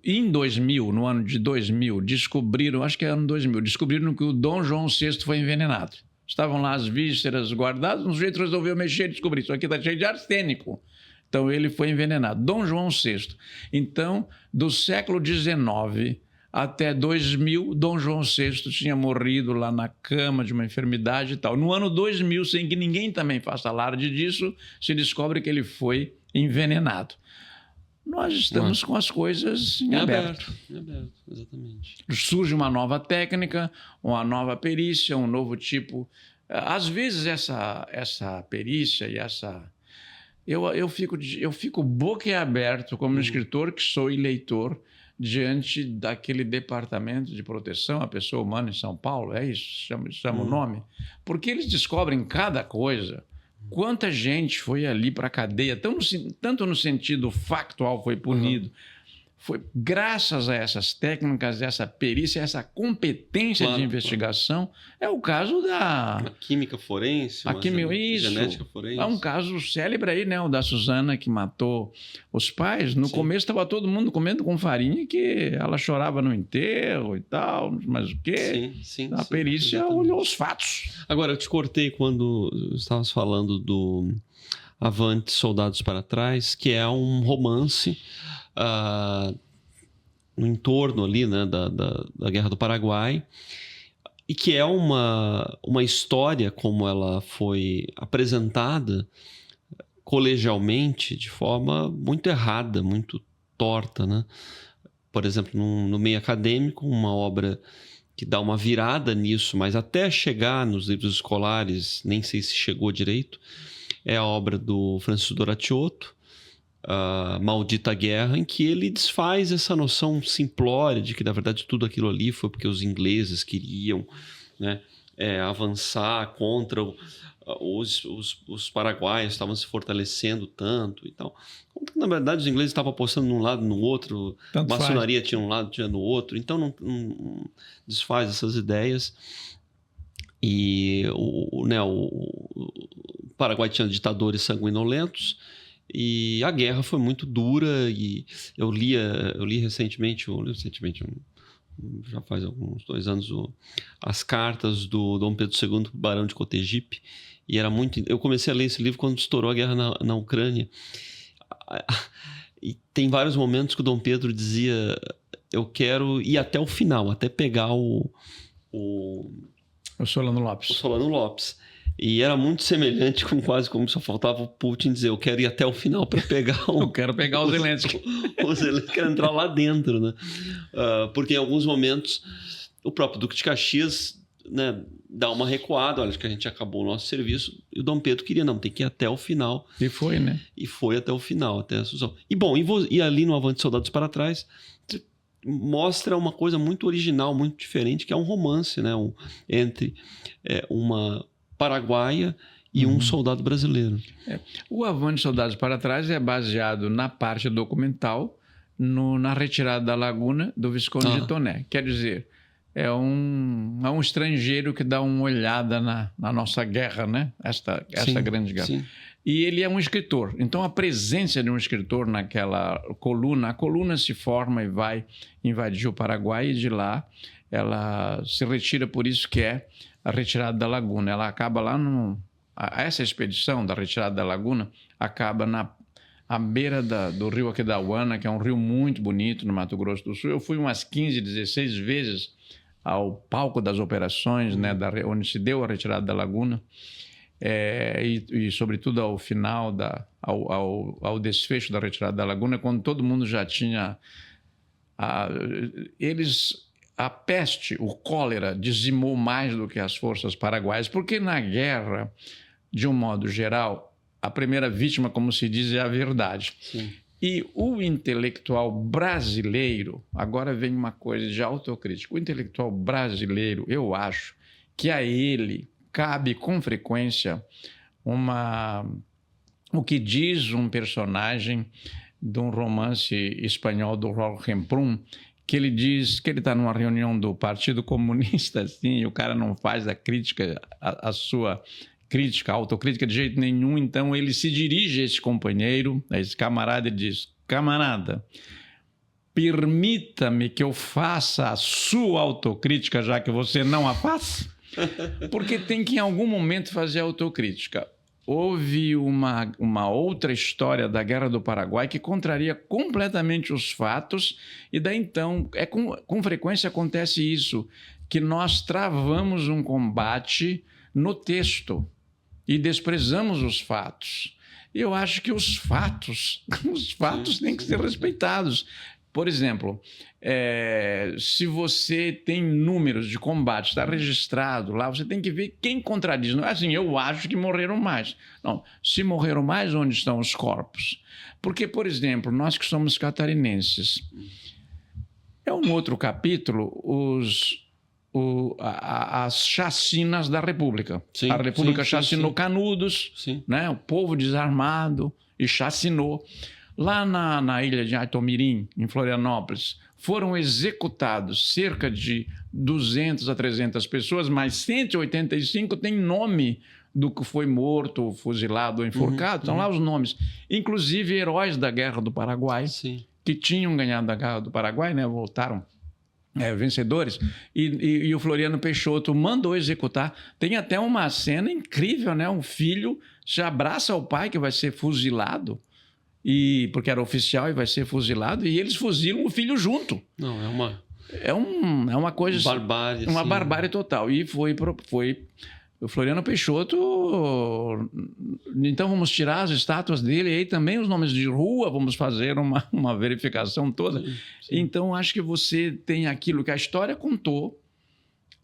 Speaker 2: em 2000, no ano de 2000, descobriram, acho que é ano 2000, descobriram que o Dom João VI foi envenenado. Estavam lá as vísceras guardadas, um sujeito resolveu mexer e descobrir, isso aqui está cheio de arsênico. Então, ele foi envenenado. Dom João VI. Então, do século XIX até 2000, Dom João VI tinha morrido lá na cama de uma enfermidade e tal. No ano 2000, sem que ninguém também faça alarde disso, se descobre que ele foi envenenado. Nós estamos com as coisas em aberto.
Speaker 1: Em aberto, exatamente.
Speaker 2: Surge uma nova técnica, uma nova perícia, um novo tipo. Às vezes essa perícia e essa... Eu fico boquiaberto como escritor que sou e leitor diante daquele departamento de proteção à pessoa humana em São Paulo, é isso? Chama o nome? Porque eles descobrem cada coisa. Quanta gente foi ali para a cadeia, tanto no sentido factual foi punido, foi graças a essas técnicas, essa perícia, essa competência de investigação. É o caso da...
Speaker 1: A química forense, genética forense.
Speaker 2: É um caso célebre aí, né? O da Suzana, que matou os pais. No começo estava todo mundo comendo com farinha, que ela chorava no enterro e tal, mas o quê? A perícia olhou os fatos.
Speaker 1: Agora, eu te cortei quando estavas falando do Avante, Soldados para Trás, que é um romance... no entorno ali, né, da Guerra do Paraguai, e que é uma história como ela foi apresentada colegialmente de forma muito errada, muito torta, né? Por exemplo, no meio acadêmico, uma obra que dá uma virada nisso, mas até chegar nos livros escolares, nem sei se chegou direito, é a obra do Francisco Doratiotto, Maldita Guerra, em que ele desfaz essa noção simplória de que, na verdade, tudo aquilo ali foi porque os ingleses queriam, né, avançar contra os paraguaios, estavam se fortalecendo tanto e tal. Na verdade, os ingleses estavam apostando num lado no outro, a maçonaria tinha um lado, tinha no outro, então não desfaz essas ideias. E o Paraguai tinha ditadores sanguinolentos, e a guerra foi muito dura, e eu li recentemente, já faz alguns 2 anos, as cartas do Dom Pedro II para o Barão de Cotegipe, e era muito... Eu comecei a ler esse livro quando estourou a guerra na Ucrânia, e tem vários momentos que o Dom Pedro dizia: eu quero ir até o final, até pegar o
Speaker 2: Solano Lopes.
Speaker 1: O Solano Lopes. E era muito semelhante, quase como só faltava o Putin dizer: eu quero ir até o final para pegar
Speaker 2: eu quero pegar o Zelensky.
Speaker 1: O Zelensky quer entrar lá dentro, né? Porque em alguns momentos o próprio Duque de Caxias, né, dá uma recuada: olha, acho que a gente acabou o nosso serviço. E o Dom Pedro queria, não, tem que ir até o final.
Speaker 2: E foi, né?
Speaker 1: E foi até o final, até a Suzão. E bom, e ali no Avante, Soldados para Trás, mostra uma coisa muito original, muito diferente, que é um romance, né? Entre uma paraguaia e um soldado brasileiro.
Speaker 2: O Avante, Soldados para Trás é baseado na parte documental, na retirada da Laguna do Visconde de Toné. Quer dizer, é um estrangeiro que dá uma olhada na nossa guerra, né? Essa grande guerra. Sim. E ele é um escritor. Então, a presença de um escritor naquela coluna, a coluna se forma e vai invadir o Paraguai, e de lá ela se retira, por isso que é a retirada da Laguna. Ela acaba lá essa expedição da retirada da Laguna acaba à beira do rio Aquidauana, que é um rio muito bonito no Mato Grosso do Sul. Eu fui umas 15, 16 vezes ao palco das operações, né, onde se deu a retirada da Laguna. E sobretudo ao final, ao desfecho da retirada da Laguna, quando todo mundo já tinha... A peste, o cólera, dizimou mais do que as forças paraguaias, porque na guerra, de um modo geral, a primeira vítima, como se diz, é a verdade.
Speaker 1: Sim.
Speaker 2: E o intelectual brasileiro, agora vem uma coisa de autocrítica, o intelectual brasileiro, eu acho que a ele cabe com frequência o que diz um personagem de um romance espanhol do Jorge Emprun, que ele diz que ele está numa reunião do Partido Comunista, assim, e o cara não faz a crítica à sua crítica, autocrítica de jeito nenhum. Então ele se dirige a esse companheiro, a esse camarada, e diz: camarada, permita-me que eu faça a sua autocrítica, já que você não a faz. Porque tem que em algum momento fazer autocrítica. Houve uma outra história da Guerra do Paraguai que contraria completamente os fatos, e daí então, com frequência acontece isso, que nós travamos um combate no texto e desprezamos os fatos. E eu acho que os fatos têm que ser respeitados. Por exemplo, se você tem números de combate, está registrado lá, você tem que ver quem contradiz. Não é assim, eu acho que morreram mais. Não, se morreram mais, onde estão os corpos? Porque, por exemplo, nós que somos catarinenses, é um outro capítulo, as chacinas da República.
Speaker 1: Sim,
Speaker 2: a República chacinou
Speaker 1: sim.
Speaker 2: Canudos,
Speaker 1: Sim.
Speaker 2: né? O povo desarmado e chacinou. Lá na ilha de Aitomirim, em Florianópolis, foram executados cerca de 200 a 300 pessoas, mas 185 têm nome do que foi morto, fuzilado ou enforcado. Estão lá os nomes. Inclusive heróis da Guerra do Paraguai,
Speaker 1: Sim.
Speaker 2: que tinham ganhado a Guerra do Paraguai, né? Voltaram vencedores. E o Floriano Peixoto mandou executar. Tem até uma cena incrível, né? Um filho se abraça ao pai que vai ser fuzilado, porque era oficial e vai ser fuzilado, e eles fuzilam o filho junto.
Speaker 1: Não,
Speaker 2: é uma coisa...
Speaker 1: barbárie.
Speaker 2: Uma
Speaker 1: assim.
Speaker 2: barbárie total. E foi o Floriano Peixoto... Então vamos tirar as estátuas dele, e aí também os nomes de rua, vamos fazer uma verificação toda.
Speaker 1: Sim.
Speaker 2: Então acho que você tem aquilo que a história contou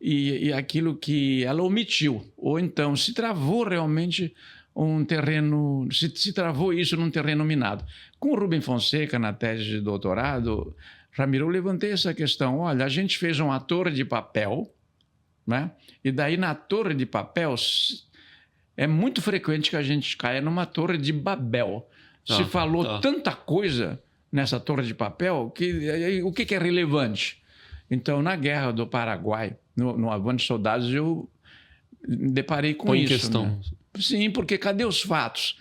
Speaker 2: e aquilo que ela omitiu. Ou então se travou realmente um terreno, se travou isso num terreno minado. Com o Rubem Fonseca, na tese de doutorado, Ramiro, eu levantei essa questão. Olha, a gente fez uma torre de papel, né? E daí na torre de papel é muito frequente que a gente caia numa torre de Babel. Se falou tanta coisa nessa torre de papel que o que é relevante? Então, na Guerra do Paraguai, no Avante Soldados, eu deparei com
Speaker 1: Põe
Speaker 2: isso.
Speaker 1: em questão.
Speaker 2: Né? Sim, porque cadê os fatos?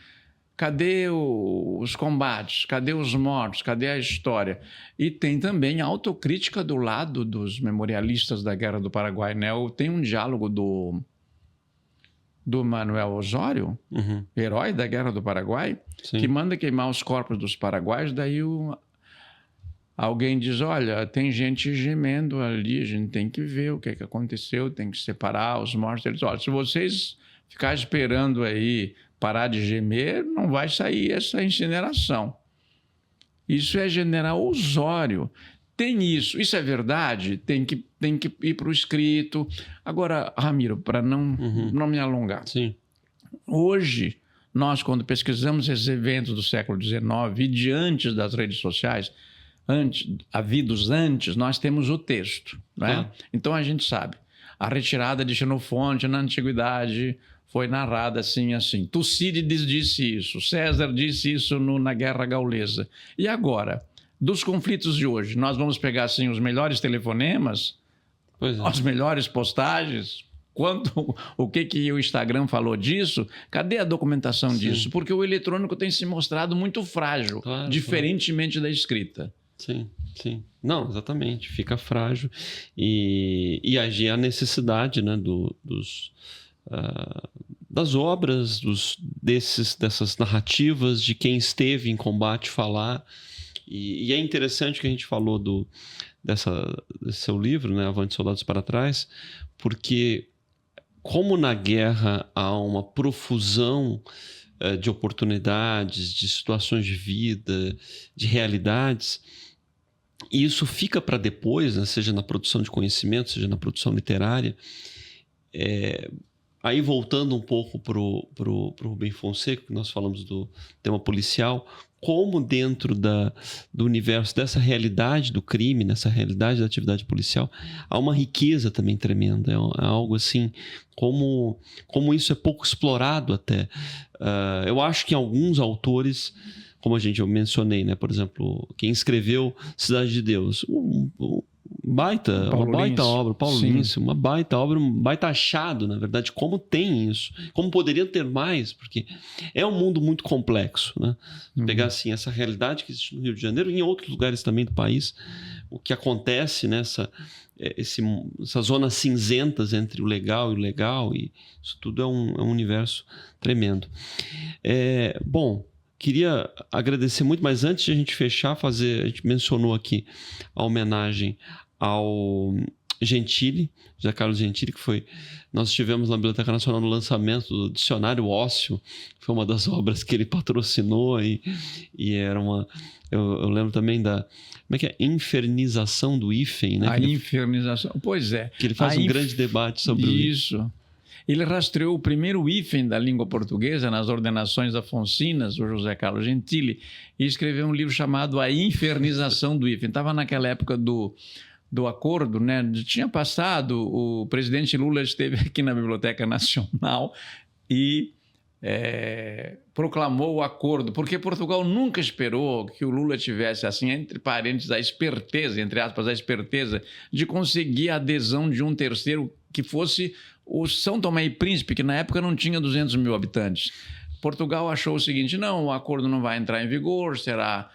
Speaker 2: Cadê os combates? Cadê os mortos? Cadê a história? E tem também a autocrítica do lado dos memorialistas da Guerra do Paraguai. Né? Tem um diálogo do Manuel Osório, herói da Guerra do Paraguai,
Speaker 1: Sim.
Speaker 2: que manda queimar os corpos dos paraguaios. Daí alguém diz: olha, tem gente gemendo ali, a gente tem que ver o que aconteceu, tem que separar os mortos. Eles: olha, se vocês ficar esperando aí parar de gemer, não vai sair essa incineração. Isso é General Osório. Tem isso. Isso é verdade? Tem que ir para o escrito. Agora, Ramiro, para não me alongar.
Speaker 1: Sim.
Speaker 2: Hoje, nós, quando pesquisamos esses eventos do século XIX e de antes das redes sociais, havidos antes, nós temos o texto. Né? Então, a gente sabe. A retirada de Xenofonte na Antiguidade foi narrada assim, assim. Tucídides disse isso, César disse isso na Guerra Gaulesa. E agora, dos conflitos de hoje, nós vamos pegar assim, os melhores telefonemas, as melhores postagens, o que o Instagram falou disso? Cadê a documentação disso? Porque o eletrônico tem se mostrado muito frágil, diferentemente da escrita.
Speaker 1: Sim, sim. Não, exatamente. Fica frágil e agir a necessidade, né, das obras, dessas narrativas, de quem esteve em combate falar. E é interessante que a gente falou desse seu livro, né, Avante Soldados para Trás, porque como na guerra há uma profusão de oportunidades, de situações de vida, de realidades, e isso fica para depois, né, seja na produção de conhecimento, seja na produção literária. Aí voltando um pouco pro Rubem Fonseca, que nós falamos do tema policial, como dentro do universo dessa realidade do crime, nessa realidade da atividade policial, há uma riqueza também tremenda. É algo assim, como isso é pouco explorado até. Eu acho que alguns autores, como eu mencionei, né? Por exemplo, quem escreveu Cidade de Deus, uma baita obra, Paulo Lince, uma baita obra, um baita achado, na verdade, como tem isso, como poderia ter mais, porque é um mundo muito complexo, né? Pegar assim, essa realidade que existe no Rio de Janeiro e em outros lugares também do país, o que acontece essas zonas cinzentas entre o legal e o ilegal, e isso tudo é um universo tremendo. Bom, queria agradecer muito, mas antes de a gente fechar, a gente mencionou aqui a homenagem ao Gentili, José Carlos Gentili, nós estivemos na Biblioteca Nacional no lançamento do Dicionário Ósseo, foi uma das obras que ele patrocinou e era eu lembro também como é que é? Infernização do hífen, né?
Speaker 2: Infernização, pois é.
Speaker 1: Que ele faz um grande debate sobre
Speaker 2: isso. Ele rastreou o primeiro hífen da língua portuguesa nas ordenações afonsinas, o José Carlos Gentili, e escreveu um livro chamado A Infernização do hífen. Estava naquela época do acordo, né? Tinha passado, o presidente Lula esteve aqui na Biblioteca Nacional e proclamou o acordo, porque Portugal nunca esperou que o Lula tivesse, assim, entre parênteses, a esperteza, entre aspas, a esperteza de conseguir a adesão de um terceiro que fosse o São Tomé e Príncipe, que na época não tinha 200 mil habitantes. Portugal achou o seguinte: não, o acordo não vai entrar em vigor, será...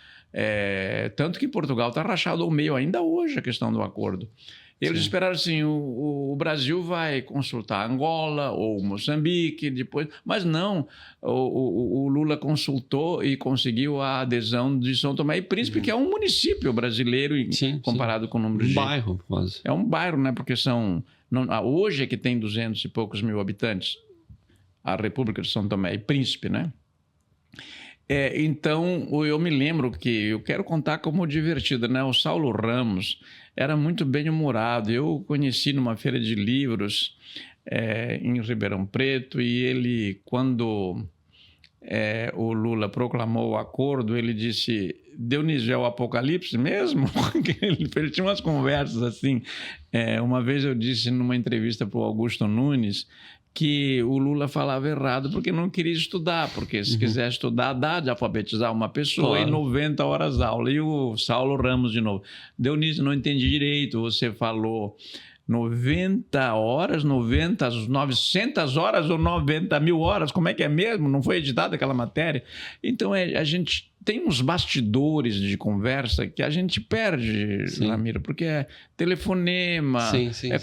Speaker 2: tanto que Portugal está rachado ao meio ainda hoje a questão do acordo. Eles esperaram assim, o Brasil vai consultar Angola ou Moçambique depois, mas não, o Lula consultou e conseguiu a adesão de São Tomé e Príncipe, que é um município brasileiro comparado com o número de...
Speaker 1: bairro, quase.
Speaker 2: É um bairro, né? Porque hoje é que tem 200 e poucos mil habitantes, a República de São Tomé e Príncipe, né? Então, eu me lembro que, eu quero contar como divertido, né? O Saulo Ramos era muito bem-humorado. Eu conheci numa feira de livros em Ribeirão Preto, e ele, quando o Lula proclamou o acordo, ele disse: Dionísio, é o apocalipse mesmo? Ele tinha umas conversas assim. Uma vez eu disse numa entrevista para o Augusto Nunes que o Lula falava errado porque não queria estudar, porque se quiser estudar, dá de alfabetizar uma pessoa em 90 horas aula. E o Saulo Ramos de novo: Dionísio, não entendi direito, você falou 90 horas, 900 horas ou 90 mil horas, como é que é mesmo? Não foi editada aquela matéria? Então, a gente tem uns bastidores de conversa que a gente perde, Ramiro, porque é telefonema,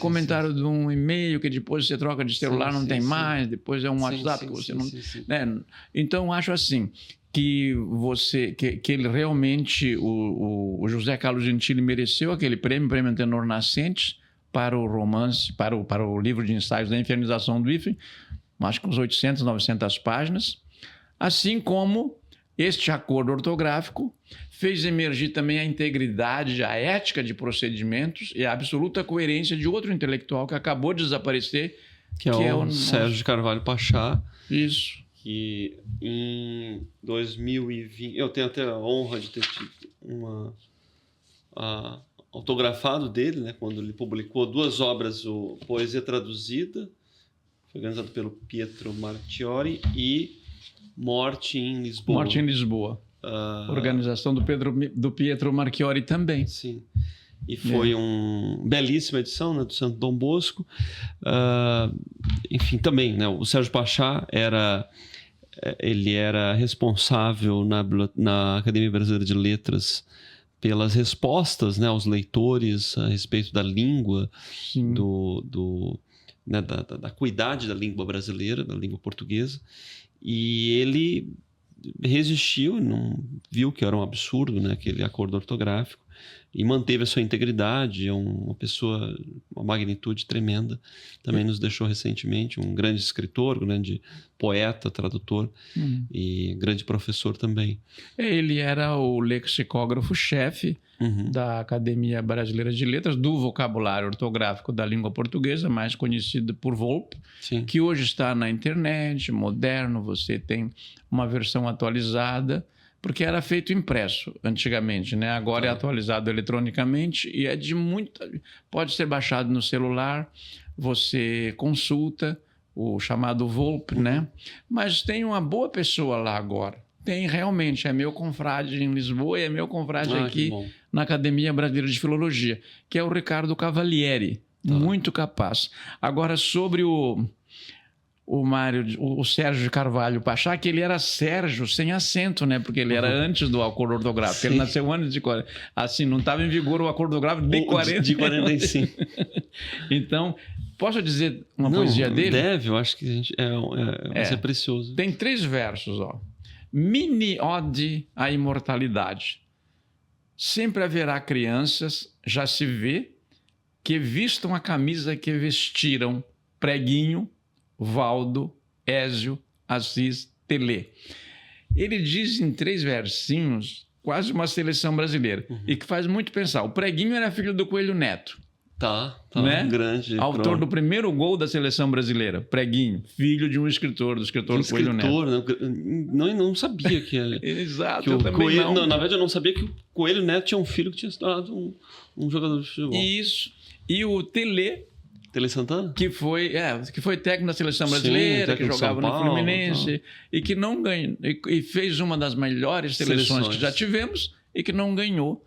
Speaker 2: comentário de um e-mail que depois você troca de celular, não tem mais, depois é um WhatsApp que você não... Né? Então, acho assim, que ele realmente, o José Carlos Gentili mereceu aquele prêmio Antenor Nascentes, para o romance, para o livro de ensaios da Infernização do hífen, acho que uns 800, 900 páginas, assim como este acordo ortográfico fez emergir também a integridade, a ética de procedimentos e a absoluta coerência de outro intelectual que acabou de desaparecer,
Speaker 1: que é o Sérgio de Carvalho Pachá.
Speaker 2: Isso.
Speaker 1: Que em 2020, eu tenho até a honra de ter tido autografado dele, né, quando ele publicou 2 obras, o Poesia Traduzida, foi organizado pelo Pietro Marchiori, e Morte em Lisboa.
Speaker 2: Morte em Lisboa. Organização do Pietro Marchiori também.
Speaker 1: Sim. E foi uma belíssima edição, né, do Santo Dom Bosco. Enfim, também, né, o Sérgio Pachá ele era responsável na Academia Brasileira de Letras pelas respostas, né, aos leitores a respeito da língua, da acuidade da língua brasileira, da língua portuguesa. E ele resistiu, não viu que era um absurdo, né, aquele acordo ortográfico, e manteve a sua integridade. É uma pessoa, uma magnitude tremenda. Também nos deixou recentemente, um grande escritor, grande poeta, tradutor e grande professor também.
Speaker 2: Ele era o lexicógrafo-chefe da Academia Brasileira de Letras, do vocabulário ortográfico da língua portuguesa, mais conhecido por Volpe, que hoje está na internet, moderno, você tem uma versão atualizada, porque era feito impresso antigamente, né? Agora é atualizado eletronicamente e pode ser baixado no celular, você consulta o chamado Volpe, né? Mas tem uma boa pessoa lá agora. Tem, realmente. É meu confrade em Lisboa e é meu confrade aqui
Speaker 1: que
Speaker 2: na Academia Brasileira de Filologia, que é o Ricardo Cavalieri. Muito capaz. Agora, sobre o Sérgio de Carvalho Pachá, que ele era Sérgio sem acento, né? Porque ele era antes do acordo ortográfico. Ele nasceu antes de 40. Assim, não estava em vigor o acordo ortográfico de 40.
Speaker 1: De 45.
Speaker 2: Então, posso dizer uma poesia dele?
Speaker 1: Deve, eu acho que a gente, vai ser precioso.
Speaker 2: Tem 3 versos, ó. Mini ode à imortalidade. Sempre haverá crianças, já se vê, que vistam a camisa que vestiram Preguinho, Valdo, Ézio, Assis, Telê. Ele diz em 3 versinhos quase uma seleção brasileira e que faz muito pensar. O Preguinho era filho do Coelho Neto.
Speaker 1: Tá,
Speaker 2: né?
Speaker 1: Grande.
Speaker 2: Autor do primeiro gol da seleção brasileira, Preguinho, filho de um escritor, do escritor Coelho Neto.
Speaker 1: Não sabia que era.
Speaker 2: Exato,
Speaker 1: que
Speaker 2: eu também
Speaker 1: Coelho,
Speaker 2: não.
Speaker 1: Na verdade, eu não sabia que o Coelho Neto tinha um filho que tinha se tornado um jogador de futebol.
Speaker 2: Isso. E o Telê
Speaker 1: Santana?
Speaker 2: Que foi técnico da seleção brasileira, que jogava no Fluminense, e que não ganhou, e fez uma das melhores seleções que já tivemos e que não ganhou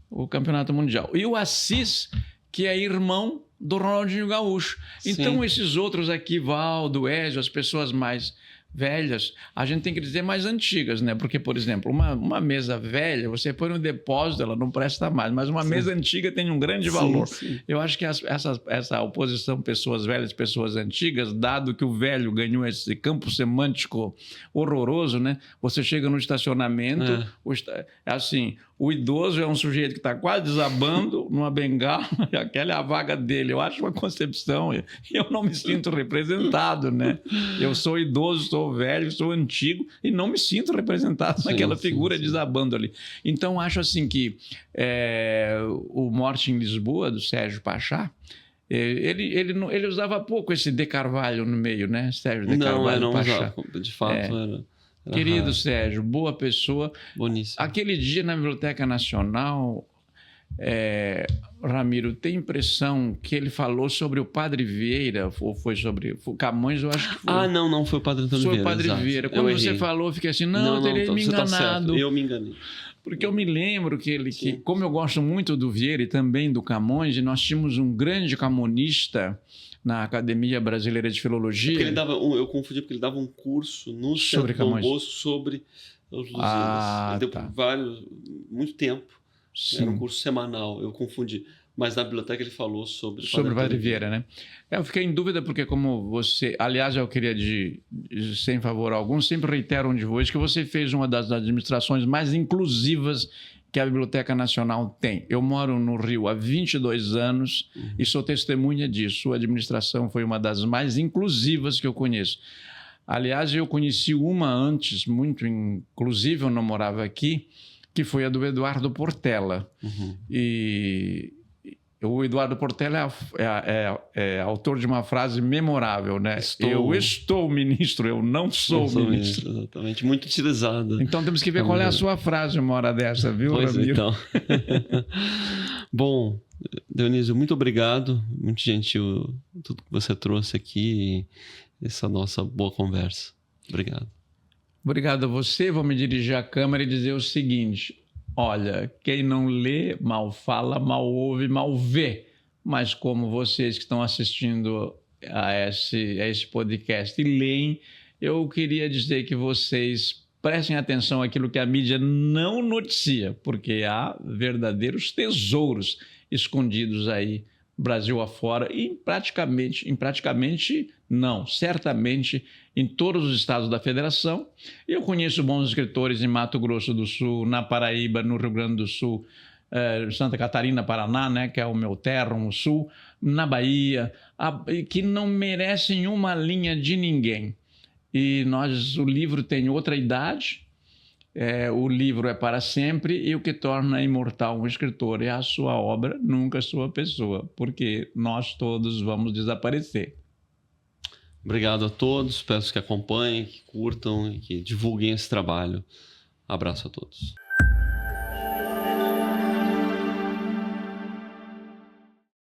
Speaker 2: o Campeonato Mundial. E o Assis, que é irmão do Ronaldinho Gaúcho. Então,
Speaker 1: Sim.
Speaker 2: esses outros aqui, Valdo, Ézio, as pessoas mais velhas, a gente tem que dizer mais antigas, né? Porque, por exemplo, uma mesa velha, você põe no depósito, ela não presta mais, mas uma mesa antiga tem um grande valor.
Speaker 1: Sim.
Speaker 2: Eu acho que essa oposição pessoas velhas, pessoas antigas, dado que o velho ganhou esse campo semântico horroroso, né? Você chega no estacionamento, assim, o idoso é um sujeito que está quase desabando numa bengala, e aquela é a vaga dele. Eu acho uma concepção, e eu não me sinto representado, né? Eu sou idoso, sou velho, sou antigo e não me sinto representado naquela figura desabando ali. Então, acho assim que o Morte em Lisboa, do Sérgio Pachá, ele usava pouco esse de Carvalho no meio, né? Sérgio de Carvalho Pachá.
Speaker 1: Usava, de fato, era
Speaker 2: Querido
Speaker 1: raro.
Speaker 2: Sérgio, boa pessoa.
Speaker 1: Boníssimo.
Speaker 2: Aquele dia na Biblioteca Nacional, Ramiro, tem impressão que ele falou sobre o Padre Vieira, ou foi sobre Camões, eu acho que foi.
Speaker 1: Não, foi o Padre Antônio Vieira.
Speaker 2: Foi o Padre Vieira. Quando você falou, eu fiquei assim, eu teria me enganado.
Speaker 1: Tá certo. Eu me enganei.
Speaker 2: Porque eu me lembro que, como eu gosto muito do Vieira e também do Camões, nós tínhamos um grande camonista na Academia Brasileira de Filologia.
Speaker 1: Ele dava eu confundi porque ele dava um curso no
Speaker 2: sobre
Speaker 1: Centro Dom Bosco sobre os Lusíadas. Ele deu muito tempo.
Speaker 2: Sim.
Speaker 1: Era um curso semanal, eu confundi. Mas na biblioteca ele falou sobre
Speaker 2: o Padre Vieira, né? Eu fiquei em dúvida porque como você... Aliás, eu queria, sem favor algum, sempre reitero onde vou, que você fez uma das administrações mais inclusivas que a Biblioteca Nacional tem. Eu moro no Rio há 22 anos e sou testemunha disso. Sua administração foi uma das mais inclusivas que eu conheço. Aliás, eu conheci uma antes, muito inclusiva, eu não morava aqui, que foi a do Eduardo Portela. E o Eduardo Portela é autor de uma frase memorável, né? Eu estou ministro, eu não sou ministro.
Speaker 1: Exatamente, muito utilizada.
Speaker 2: Então temos que ver qual é a sua frase uma hora dessa, viu, Ramiro?
Speaker 1: Então. Bom, Dionísio, muito obrigado. Muito gentil tudo que você trouxe aqui e essa nossa boa conversa. Obrigado.
Speaker 2: Obrigado a você. Vou me dirigir à câmera e dizer o seguinte: olha, quem não lê, mal fala, mal ouve, mal vê. Mas como vocês que estão assistindo a esse podcast e leem, eu queria dizer que vocês prestem atenção àquilo que a mídia não noticia, porque há verdadeiros tesouros escondidos aí, Brasil afora, e certamente em todos os estados da federação. Eu conheço bons escritores em Mato Grosso do Sul, na Paraíba, no Rio Grande do Sul, Santa Catarina, Paraná, né, que é o meu terra, no Sul, na Bahia, que não merecem uma linha de ninguém. E o livro tem outra idade, o livro é para sempre, e o que torna imortal um escritor é a sua obra, nunca a sua pessoa, porque nós todos vamos desaparecer.
Speaker 1: Obrigado a todos, peço que acompanhem, que curtam e que divulguem esse trabalho. Abraço a todos.